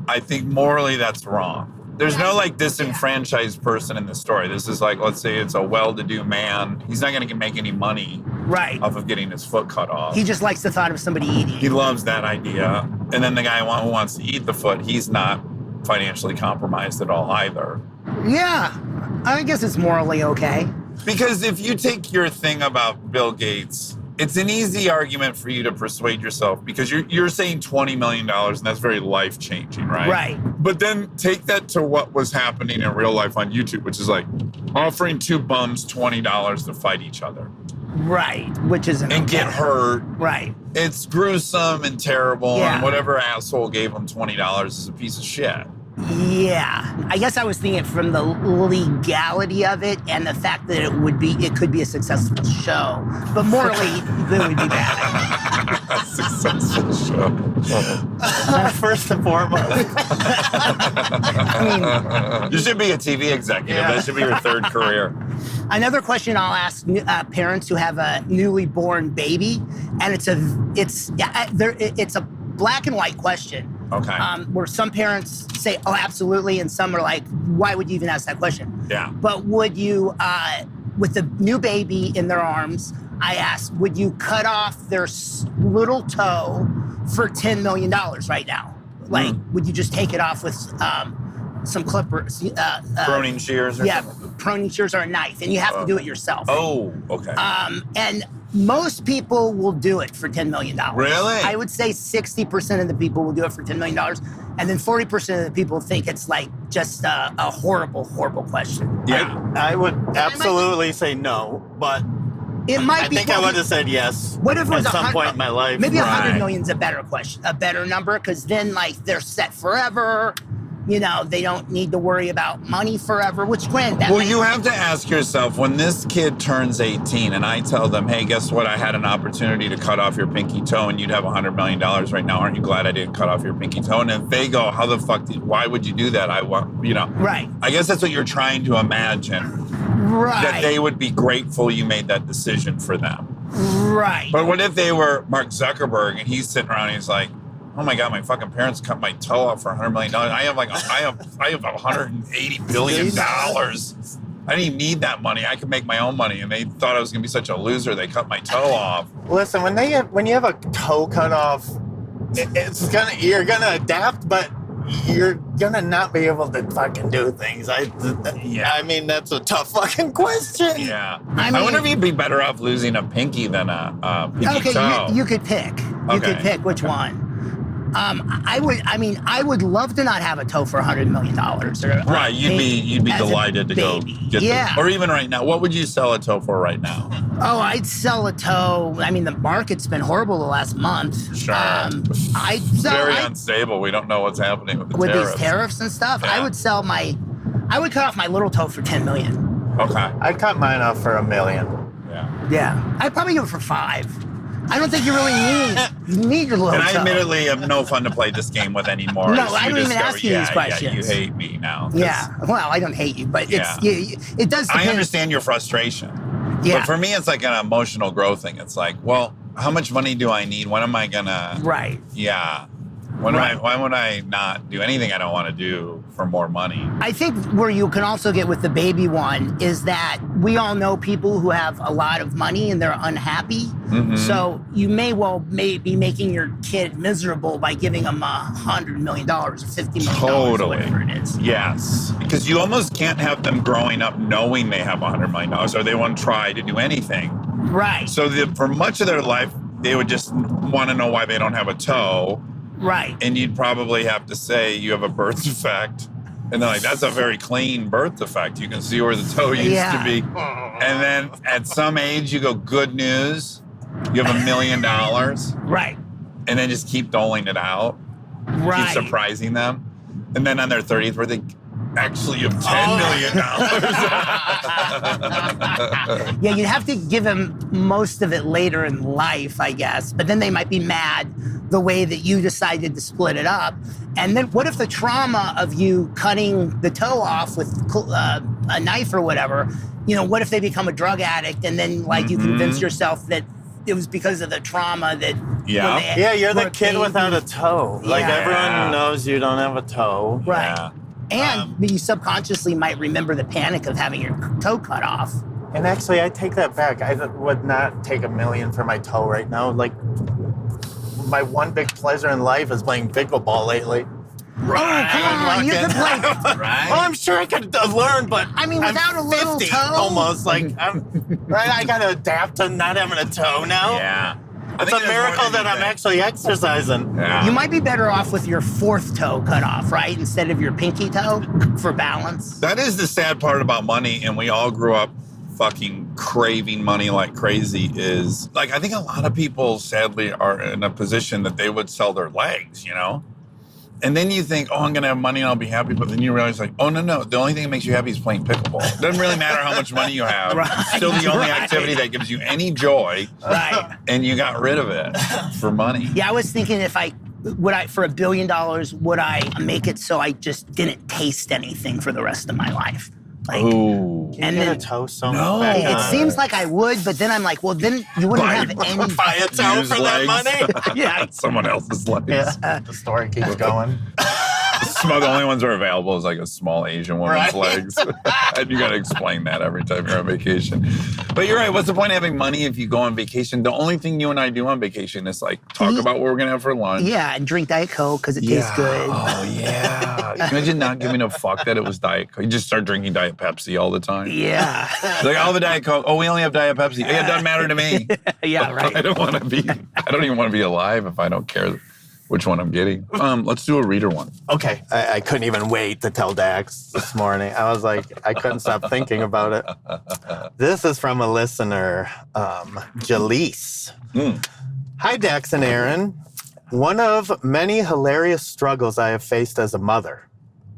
I think morally that's wrong. There's no like disenfranchised person in the story. This is like, let's say it's a well-to-do man. He's not going to make any money Right. off of getting his foot cut off. He just likes the thought of somebody eating. He loves that idea. And then the guy who wants to eat the foot, he's not financially compromised at all either. Yeah. I guess it's morally okay. Because if you take your thing about Bill Gates, it's an easy argument for you to persuade yourself because you're saying $20 million and that's very life-changing, right? Right. But then take that to what was happening in real life on YouTube, which is like offering two bums $20 to fight each other. Right. Which isn't And okay. get hurt. Right. It's gruesome and terrible, Yeah. and whatever asshole gave him $20 is a piece of shit. Yeah, I guess I was thinking from the legality of it and the fact that it could be a successful show, but morally, it would be bad. A successful show. First and foremost. I mean, You should be a TV executive. Yeah. That should be your third career. another question I'll ask parents who have a newly born baby, and it's a black and white question. Okay. Where some parents say, "Oh, absolutely," and some are like, "Why would you even ask that question?" Yeah. But would you, with the new baby in their arms, I asked, would you cut off their little toe for $10 million right now? Like, would you just take it off with some clippers? Pruning shears or Yeah, something? pruning shears or a knife, and you have to do it yourself. Oh, okay. And most people will do it for $10 million. Really? I would say 60% of the people will do it for $10 million. And then 40% of the people think it's like just a horrible, horrible question. Yeah. I would absolutely say no, but It might I be. think I would have said yes What if it was at some 100 point in my life. Maybe Right. 100 million's a better question, a better number, because then like they're set forever. You know, they don't need to worry about money forever, which granted, that Well, might- you have to ask yourself, when this kid turns 18 and I tell them, hey, guess what? I had an opportunity to cut off your pinky toe and you'd have $100 million right now. Aren't you glad I didn't cut off your pinky toe? And if they go, how the fuck why would you do that? Right. I guess that's what you're trying to imagine, Right. that they would be grateful you made that decision for them. Right. But what if they were Mark Zuckerberg and he's sitting around and he's like, oh my God, my fucking parents cut my toe off for $100 million. I have $180 billion. I didn't even need that money. I could make my own money. And they thought I was gonna be such a loser. They cut my toe off. Listen, when you have a toe cut off, you're gonna adapt, but you're gonna not be able to fucking do things. I mean, that's a tough fucking question. Yeah. I I mean- wonder if you'd be better off losing a pinky than a pinky Okay, toe. you could pick. You could Okay. pick which one. I would love to not have a toe for $100 million. Right, you'd be as a delighted to go baby. get Yeah. or even right now. What would you sell a toe for right now? Oh, I'd sell a toe. I mean, the market's been horrible the last month. Sure. I'd sell Very unstable. We don't know what's happening with the with tariffs. these tariffs and stuff. Yeah. I would cut off my little toe for $10 million. Okay. I cut mine off for $1 million. Yeah. Yeah, I'd probably give it for $5 million. I don't think you really need your little And I toe. admittedly am no fun to play this game with anymore. No, as I don't even ask you these questions. Yeah, you hate me now. 'cause Yeah, well, I don't hate you, but Yeah. it does depend. I understand your frustration. Yeah. But for me, it's like an emotional growth thing. It's like, well, how much money do I need? When am I gonna? Right. Yeah. Why would I not do anything I don't want to do for more money? I think where you can also get with the baby one is that we all know people who have a lot of money and they're unhappy. Mhm. So you may be making your kid miserable by giving them $100 million or $50 million, or whatever it is. Yes. Because you almost can't have them growing up knowing they have $100 million or they won't try to do anything. Right. So for much of their life, they would just want to know why they don't have a toe. Right. And you'd probably have to say you have a birth defect. And they're like, that's a very clean birth defect. You can see where the toe used to be. And then at some age, you go, good news. You have $1 million. Right. And then just keep doling it out. Right. Keep surprising them. And then on their 30th birthday, actually you have $10 million. Yeah, you'd have to give them most of it later in life, I guess. But then they might be mad the way that you decided to split it up. And then what if the trauma of you cutting the toe off with a knife or whatever, what if they become a drug addict and then you convince yourself that it was because of the trauma that... Yeah. Yeah, you're the kid without a toe. Yeah. Like everyone knows you don't have a toe. Right. Yeah. And you subconsciously might remember the panic of having your toe cut off. And actually, I take that back. I would not take $1 million for my toe right now. Like, my one big pleasure in life is playing pickleball lately. Right. Oh, come on, you could play. Right. Well, I'm sure I could learn, but I mean, without I'm a little 50, toe? almost. Like, right? I got to adapt to not having a toe now. Yeah. It's a miracle that I'm actually exercising. Yeah. You might be better off with your fourth toe cut off, right? Instead of your pinky toe for balance. That is the sad part about money, and we all grew up fucking craving money like crazy is, like, I think a lot of people, sadly, are in a position that they would sell their legs, And then you think, oh, I'm going to have money and I'll be happy. But then you realize, like, oh, no. The only thing that makes you happy is playing pickleball. It doesn't really matter how much money you have. Right. It's still the only activity that gives you any joy. Right. And you got rid of it for money. Yeah, I was thinking for $1 billion, would I make it so I just didn't taste anything for the rest of my life? Like, Ooh. and Get then a toe sewn No. back it on. seems like I would, but then I'm like, well, then you wouldn't have any. Buy a toe Used for that legs. money. Yeah. Someone else's legs. Yeah, the story keeps going. The only ones that are available is like a small Asian woman's Right. legs. And you got to explain that every time you're on vacation. But you're right. What's the point of having money if you go on vacation? The only thing you and I do on vacation is like talk about what we're going to have for lunch. Yeah, and drink Diet Coke because it tastes good. Oh, yeah. Imagine not giving a fuck that it was Diet Coke. You just start drinking Diet Pepsi all the time. Yeah. It's like, I'll have a Diet Coke. Oh, we only have Diet Pepsi. Yeah, it doesn't matter to me. Yeah, right. I don't even want to be alive if I don't care which one I'm getting. Let's do a reader one. Okay. I couldn't even wait to tell Dax this morning. I was like, I couldn't stop thinking about it. This is from a listener, Jaleese. Hi, Dax and Aaron. One of many hilarious struggles I have faced as a mother.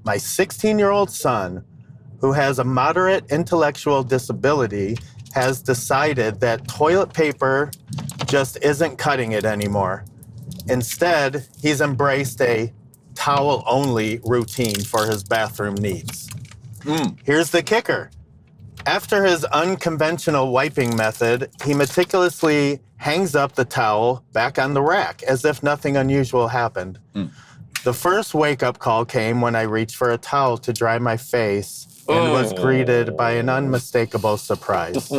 My 16-year-old son, who has a moderate intellectual disability, has decided that toilet paper just isn't cutting it anymore. Instead, he's embraced a towel-only routine for his bathroom needs. Here's the kicker. After his unconventional wiping method, he meticulously hangs up the towel back on the rack as if nothing unusual happened. The first wake-up call came when I reached for a towel to dry my face and was greeted by an unmistakable surprise.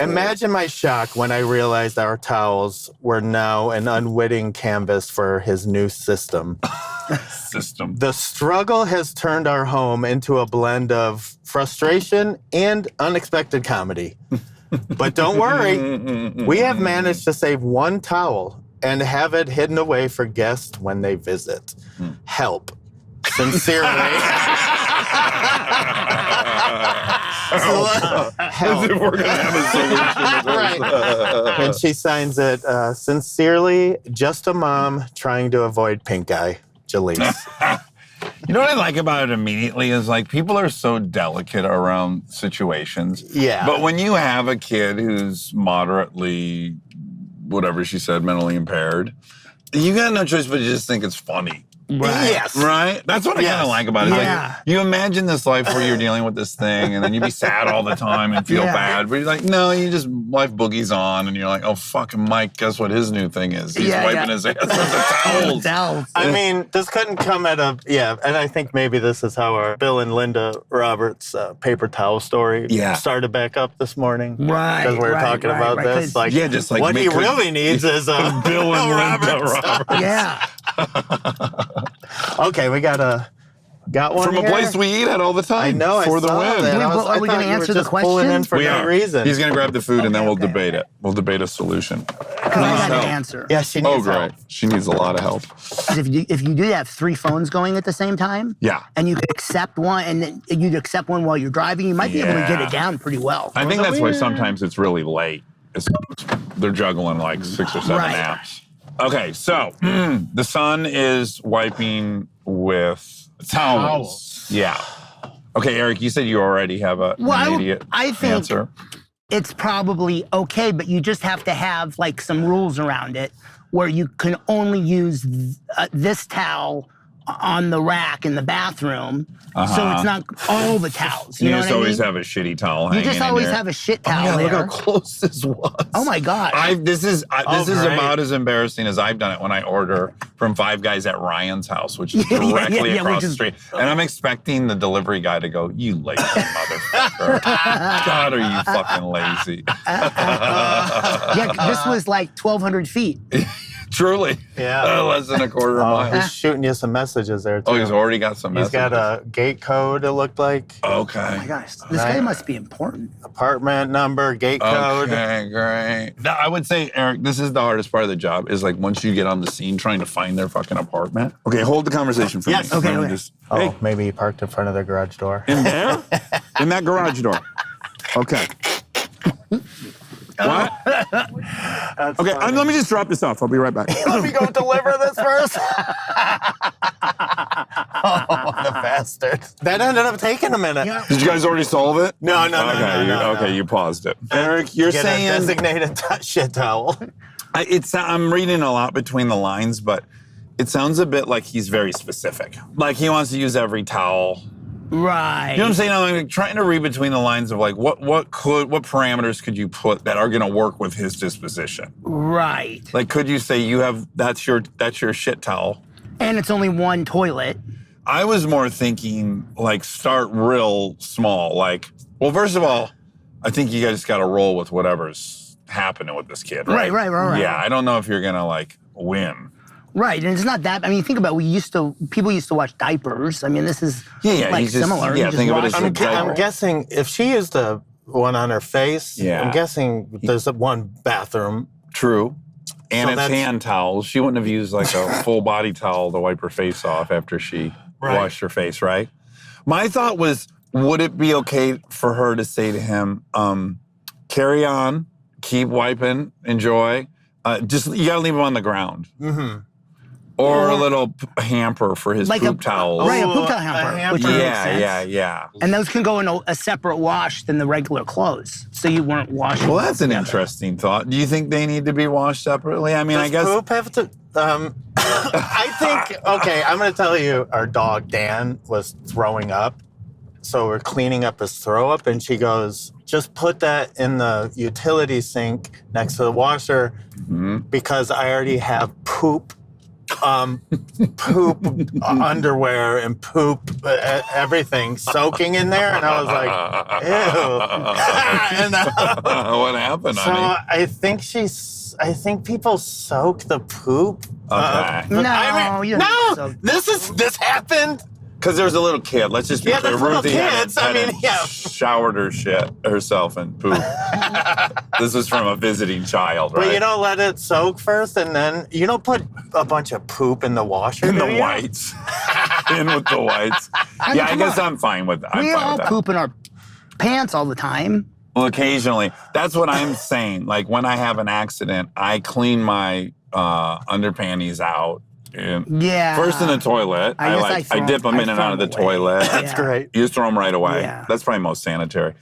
Imagine my shock when I realized our towels were now an unwitting canvas for his new system. The struggle has turned our home into a blend of frustration and unexpected comedy. But don't worry, we have managed to save one towel and have it hidden away for guests when they visit. Help. Sincerely. As if we're going to have a solution. Right. And she signs it, sincerely, just a mom trying to avoid pink eye, Jaleese. You know what I like about it immediately is like people are so delicate around situations. Yeah. But when you have a kid who's moderately, whatever she said, mentally impaired, you got no choice but to just think it's funny. Right. Yes. Right? That's what I kind of like about it. It's Yeah. like, you imagine this life where you're dealing with this thing and then you'd be sad all the time and feel bad. But you're like, no, you just, life boogies on and you're like, oh, fucking Mike, guess what his new thing is? He's wiping his ass with the towels. I mean, this couldn't come at a, and I think maybe this is how our Bill and Linda Roberts paper towel story started back up this morning. Right. Because we were talking about this. Like, just like what he really needs is a Bill and Linda Roberts. Yeah. Okay, we got one From here? a place we eat at all the time. I know, for I the saw win. that. Are we I going to thought you answer were the just pulling in question? for no reason. He's going to grab the food and then we'll Okay. debate it. We'll debate a solution. Because I got an answer. Yeah, she Oh, needs help. great. She needs a lot of help. If you do have 3 phones going at the same time, Yeah. and you could accept one, and then you'd accept one while you're driving, you might be able to get it down pretty well. I think that's why sometimes it's really late. They're juggling like 6 or 7 Right. apps. Okay, so the son is wiping with towels. Yeah. Okay, Eric, you said you already have an immediate I think answer. it's probably okay, but you just have to have like some rules around it where you can only use this towel on the rack in the bathroom, so it's not all the towels. You know just what I always mean? have a shitty towel You hanging just in always there. have a shit towel Look there. how close this was. Oh my gosh. This is great. about as embarrassing as I've done it when I order from Five Guys at Ryan's house, which is directly across the street. And I'm expecting the delivery guy to go, "You lazy motherfucker. God, are you fucking lazy?" Yeah, this was like 1,200 feet. Truly. Yeah. Less than a quarter mile. He's shooting you some messages there, too. Oh, he's already got some He's messages. got a gate code, it looked like. Okay. Oh my gosh, this guy must be important. Apartment number, gate code. Okay, great. Now, I would say, Eric, this is the hardest part of the job, is like once you get on the scene trying to find their fucking apartment. Okay, hold the conversation for Yes. me. Okay, Let me okay. just- Oh, hey, maybe he parked in front of their garage door. in there? In that garage door. Okay. What? Okay, let me just drop this off. I'll be right back. Let me go deliver this first. Oh, what a bastard. That ended up taking a minute. Yeah. Did you guys already solve it? No. Okay, you paused it. Eric, you're Get a saying designated shit towel. I'm reading a lot between the lines, but it sounds a bit like he's very specific. Like he wants to use every towel. Right. You know what I'm saying? I'm trying to read between the lines of like what parameters could you put that are going to work with his disposition? Right. Like, could you say that's your shit towel? And it's only one toilet. I was more thinking like start real small. Like, well, first of all, I think you guys got to roll with whatever's happening with this kid, right? Right. Yeah, I don't know if you're gonna like win. Right, and it's not that. I mean, think about it. People used to watch diapers. I mean, this is like he's just- similar. yeah, You just think of it wash as the a towel. I'm guessing if she is the one on her face, Yeah. I'm guessing there's one bathroom. True. And So it's that's- hand towels. She wouldn't have used like a full body towel to wipe her face off after she washed her face, right? My thought was, would it be okay for her to say to him, carry on, keep wiping, enjoy. Just, you gotta leave him on the ground. Mm-hmm. Or a little hamper for his Like poop a- towels. right, a poop towel a hamper. hamper. Which makes Yeah, sense. yeah. And those can go in a separate wash than the regular clothes, so you weren't washing. Well, that's an together. interesting thought. Do you think they need to be washed separately? I mean, I Does guess. poop have to? I think. Okay, I'm going to tell you. Our dog Dan was throwing up, so we're cleaning up his throw up, and she goes, "Just put that in the utility sink next to the washer, because I already have poop." Poop underwear and poop everything soaking in there, and I was like, "Ew!" And, What happened, so honey? I think people soak the poop. Okay. No, I you mean, don't no. soak. This happened. Because there was a little kid. Let's just be Yeah, clear. there's little Ruthie hadn't- kids. I mean, hadn't yeah. showered her shit herself and poop. This was from a visiting child, right? But you don't let it soak first, and then you don't put a bunch of poop in the washer. in do the you? whites. In with the whites. mean, Yeah, I come guess on. I'm fine with that. We I'm fine all with that. poop in our pants all the time. Well, occasionally. That's what I'm saying. Like when I have an accident, I clean my underpanties out Yeah. First in the toilet. I dip them in and out of the toilet. That's great. You just throw them right away. Yeah. That's probably most sanitary.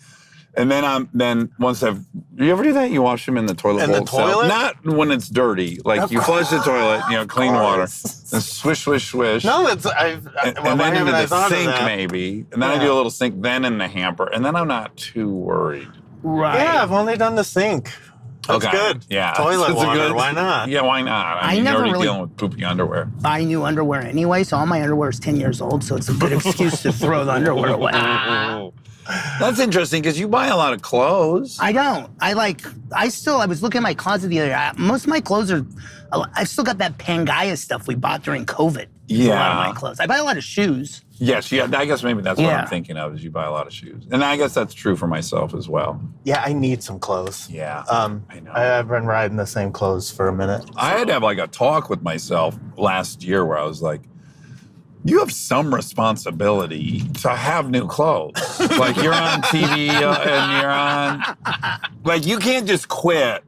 And then once do you ever do that? You wash them in the toilet bowl itself? Not when it's dirty. Like you flush the toilet, clean water, and swish, swish, swish. No, and then into the sink maybe. And then I do a little sink, then in the hamper. And then I'm not too worried. Right. Yeah, I've only done the sink. That's good. Yeah. Toilet water, why not? Yeah, why not? I mean, you're already dealing with poopy underwear. Buy new underwear anyway, so all my underwear is 10 years old, so it's a good excuse to throw the underwear away. That's interesting because you buy a lot of clothes. I don't. I was looking at my closet the other day. Most of my clothes I've still got that Pangea stuff we bought during COVID. Yeah. A lot of my clothes. I buy a lot of shoes. Yes, yeah. I guess maybe that's what I'm thinking of is you buy a lot of shoes. And I guess that's true for myself as well. Yeah, I need some clothes. Yeah, I know. I've been riding the same clothes for a minute. I had to have like a talk with myself last year where I was like, you have some responsibility to have new clothes. Like you're on TV and you're on, like you can't just quit.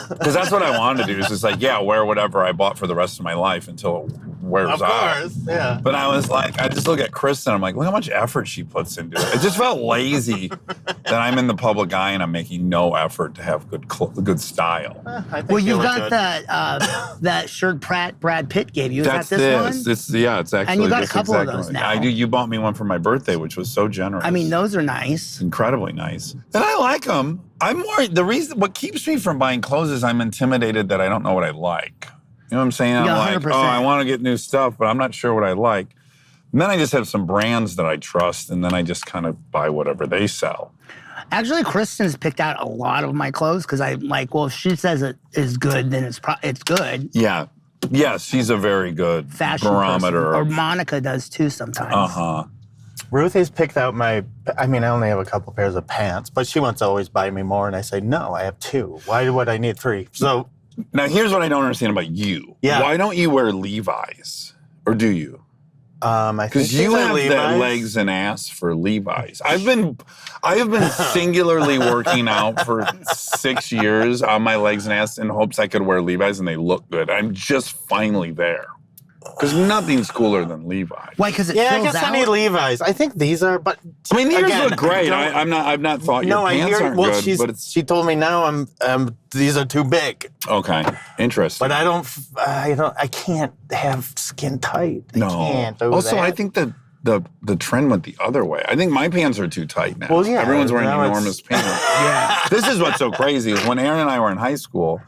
Because that's what I wanted to do is just like, wear whatever I bought for the rest of my life until it wears out. Of course, yeah. But I was like, I just look at Kristen, I'm like, look how much effort she puts into it. It just felt lazy that I'm in the public eye and I'm making no effort to have good style. I think Well, you look got that shirt Brad Pitt gave you. Is That's that this one? It's actually. And you got a this couple of exact those one. now. I do. You bought me one for my birthday, which was so generous. I mean, those are nice. Incredibly nice. And I like them. What keeps me from buying clothes is I'm intimidated that I don't know what I like. You know what I'm saying? I'm like, 100%. I want to get new stuff, but I'm not sure what I like. And then I just have some brands that I trust, and then I just kind of buy whatever they sell. Actually, Kristen's picked out a lot of my clothes because I'm like, well, if she says it is good, then it's good. Yeah. Yes, she's a very good Fashion barometer. person. Or Monica does too sometimes. Uh-huh. Ruthie's picked out I only have a couple pairs of pants, but she wants to always buy me more, and I say, no, I have 2. Why would I need 3? So now here's what I don't understand about you. Yeah. Why don't you wear Levi's? Or do you? I think Because you have Levi's. that legs and ass for Levi's. I have been singularly working out for 6 years on my legs and ass in hopes I could wear Levi's and they look good. I'm just finally there. Because nothing's cooler than Levi's. Why? Because it Yeah, I fills guess out? I need Levi's. I think these are, but I mean, these again, look great. I've not thought your pants aren't good, but it's she told me now these are too big. okay. Interesting. But I can't have skin tight. I no. can't do Also, that. I think that the trend went the other way. I think my pants are too tight now. Well, yeah, Everyone's wearing now enormous pants. Yeah. This is what's so crazy is when Aaron and I were in high school,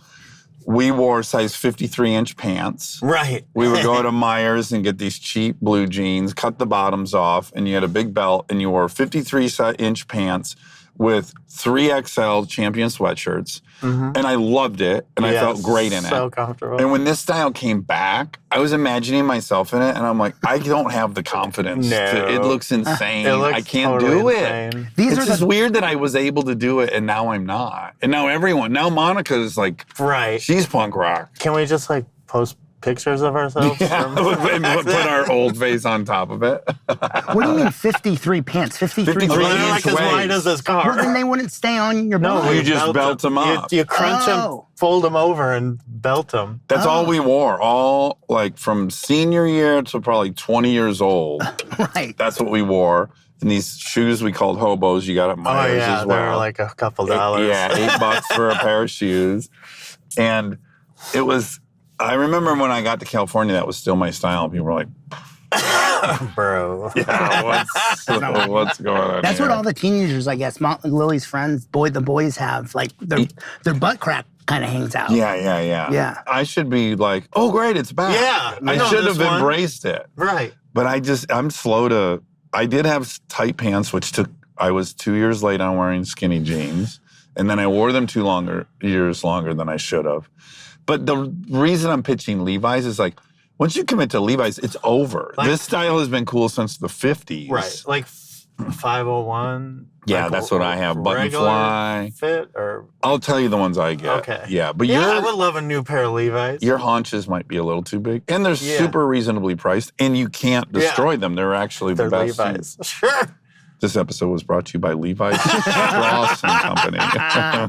we wore size 53-inch pants. Right. We would go to Myers and get these cheap blue jeans, cut the bottoms off, and you had a big belt, and you wore 53-inch pants with 3XL Champion sweatshirts. Mm-hmm. And I loved it, and I felt great in it. So comfortable. And when this style came back, I was imagining myself in it, and I'm like, I don't have the confidence. It looks insane. It looks I can't totally do insane. it. It's just weird that I was able to do it, and now I'm not. And now Monica's like, right. She's punk rock. Can we just post pictures of ourselves? Yeah, and put our old face on top of it. What do you mean 53 pants? 53 53 Well, they're inch like as waist. wide as this car. Well, then they wouldn't stay on your No, body. you just belt them up. You crunch them, fold them over, and belt them. That's all we wore. All from senior year to probably 20 years old. Right. That's what we wore. And these shoes we called hobos. You got at Myers as well. They're like a couple dollars. $8 for a pair of shoes. And it was. I remember when I got to California, that was still my style. People were like, bro. Yeah, what's going on That's here? what all the teenagers, I guess, Lily's friends, the boys have. Like, their butt crack kind of hangs out. Yeah. I should be like, oh, great, it's back. Yeah, I know should have this one. embraced it. Right. But I'm slow to, I did have tight pants, I was 2 years late on wearing skinny jeans. And then I wore them years longer than I should have. But the reason I'm pitching Levi's is once you commit to Levi's, it's over. This style has been cool since the 50s. Right. Like 501. Yeah, that's what I have. Button fly. Fit or I'll tell you the ones I get. Okay. Yeah, but I would love a new pair of Levi's. Your haunches might be a little too big. And they're super reasonably priced. And you can't destroy them. They're actually the best. Levi's. Sure. This episode was brought to you by Levi's Ross and Company.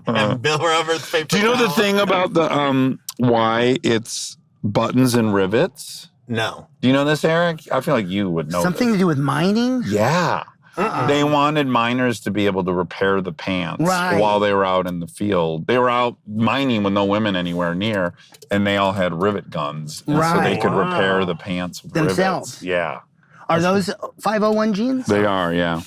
And Bill Roberts paper Do you know the towel. thing about the why it's buttons and rivets? No. Do you know this, Eric? I feel like you would know Something this. to do with mining? Yeah. They wanted miners to be able to repair the pants Right. while they were out in the field. They were out mining with no women anywhere near, and they all had rivet guns. And so they Right. could repair the pants with Themselves. rivets. Yeah. Are those 501 genes? They are, yeah.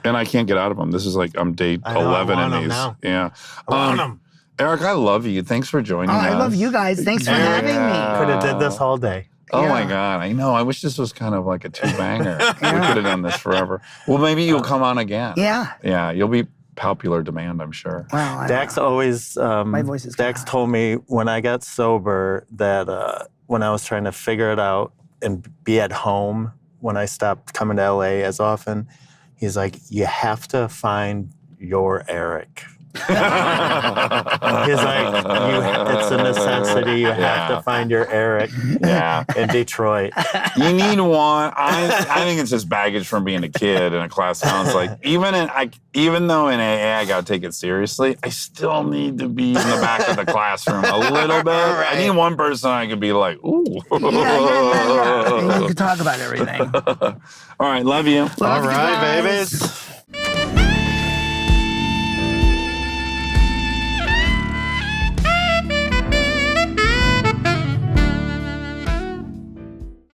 And I can't get out of them. This is like, I'm day I know, 11 I in want 'em these. now. Yeah. I want them. Eric, I love you. Thanks for joining Oh, us. I love you guys. Thanks for Eric, having me. Could have did this all day. Oh my Yeah. God, I know. I wish this was kind of like a two-banger. We could have done this forever. Well, maybe you'll come on again. Yeah. Yeah, you'll be popular demand, I'm sure. Well, I Dax don't know. always, My voice is Dax kinda- told me when I got sober that when I was trying to figure it out and be at home when I stopped coming to LA as often, he's like, you have to find your Eric. He's like, it's a necessity. You have to find your Eric Yeah. in Detroit. You need one. I think it's just baggage from being a kid in a class counseling. Even though in AA I got to take it seriously, I still need to be in the back of the classroom a little bit. I need one person I could be like, ooh. Yeah. And you can talk about everything. All right, love you. Love All you right, guys. babies.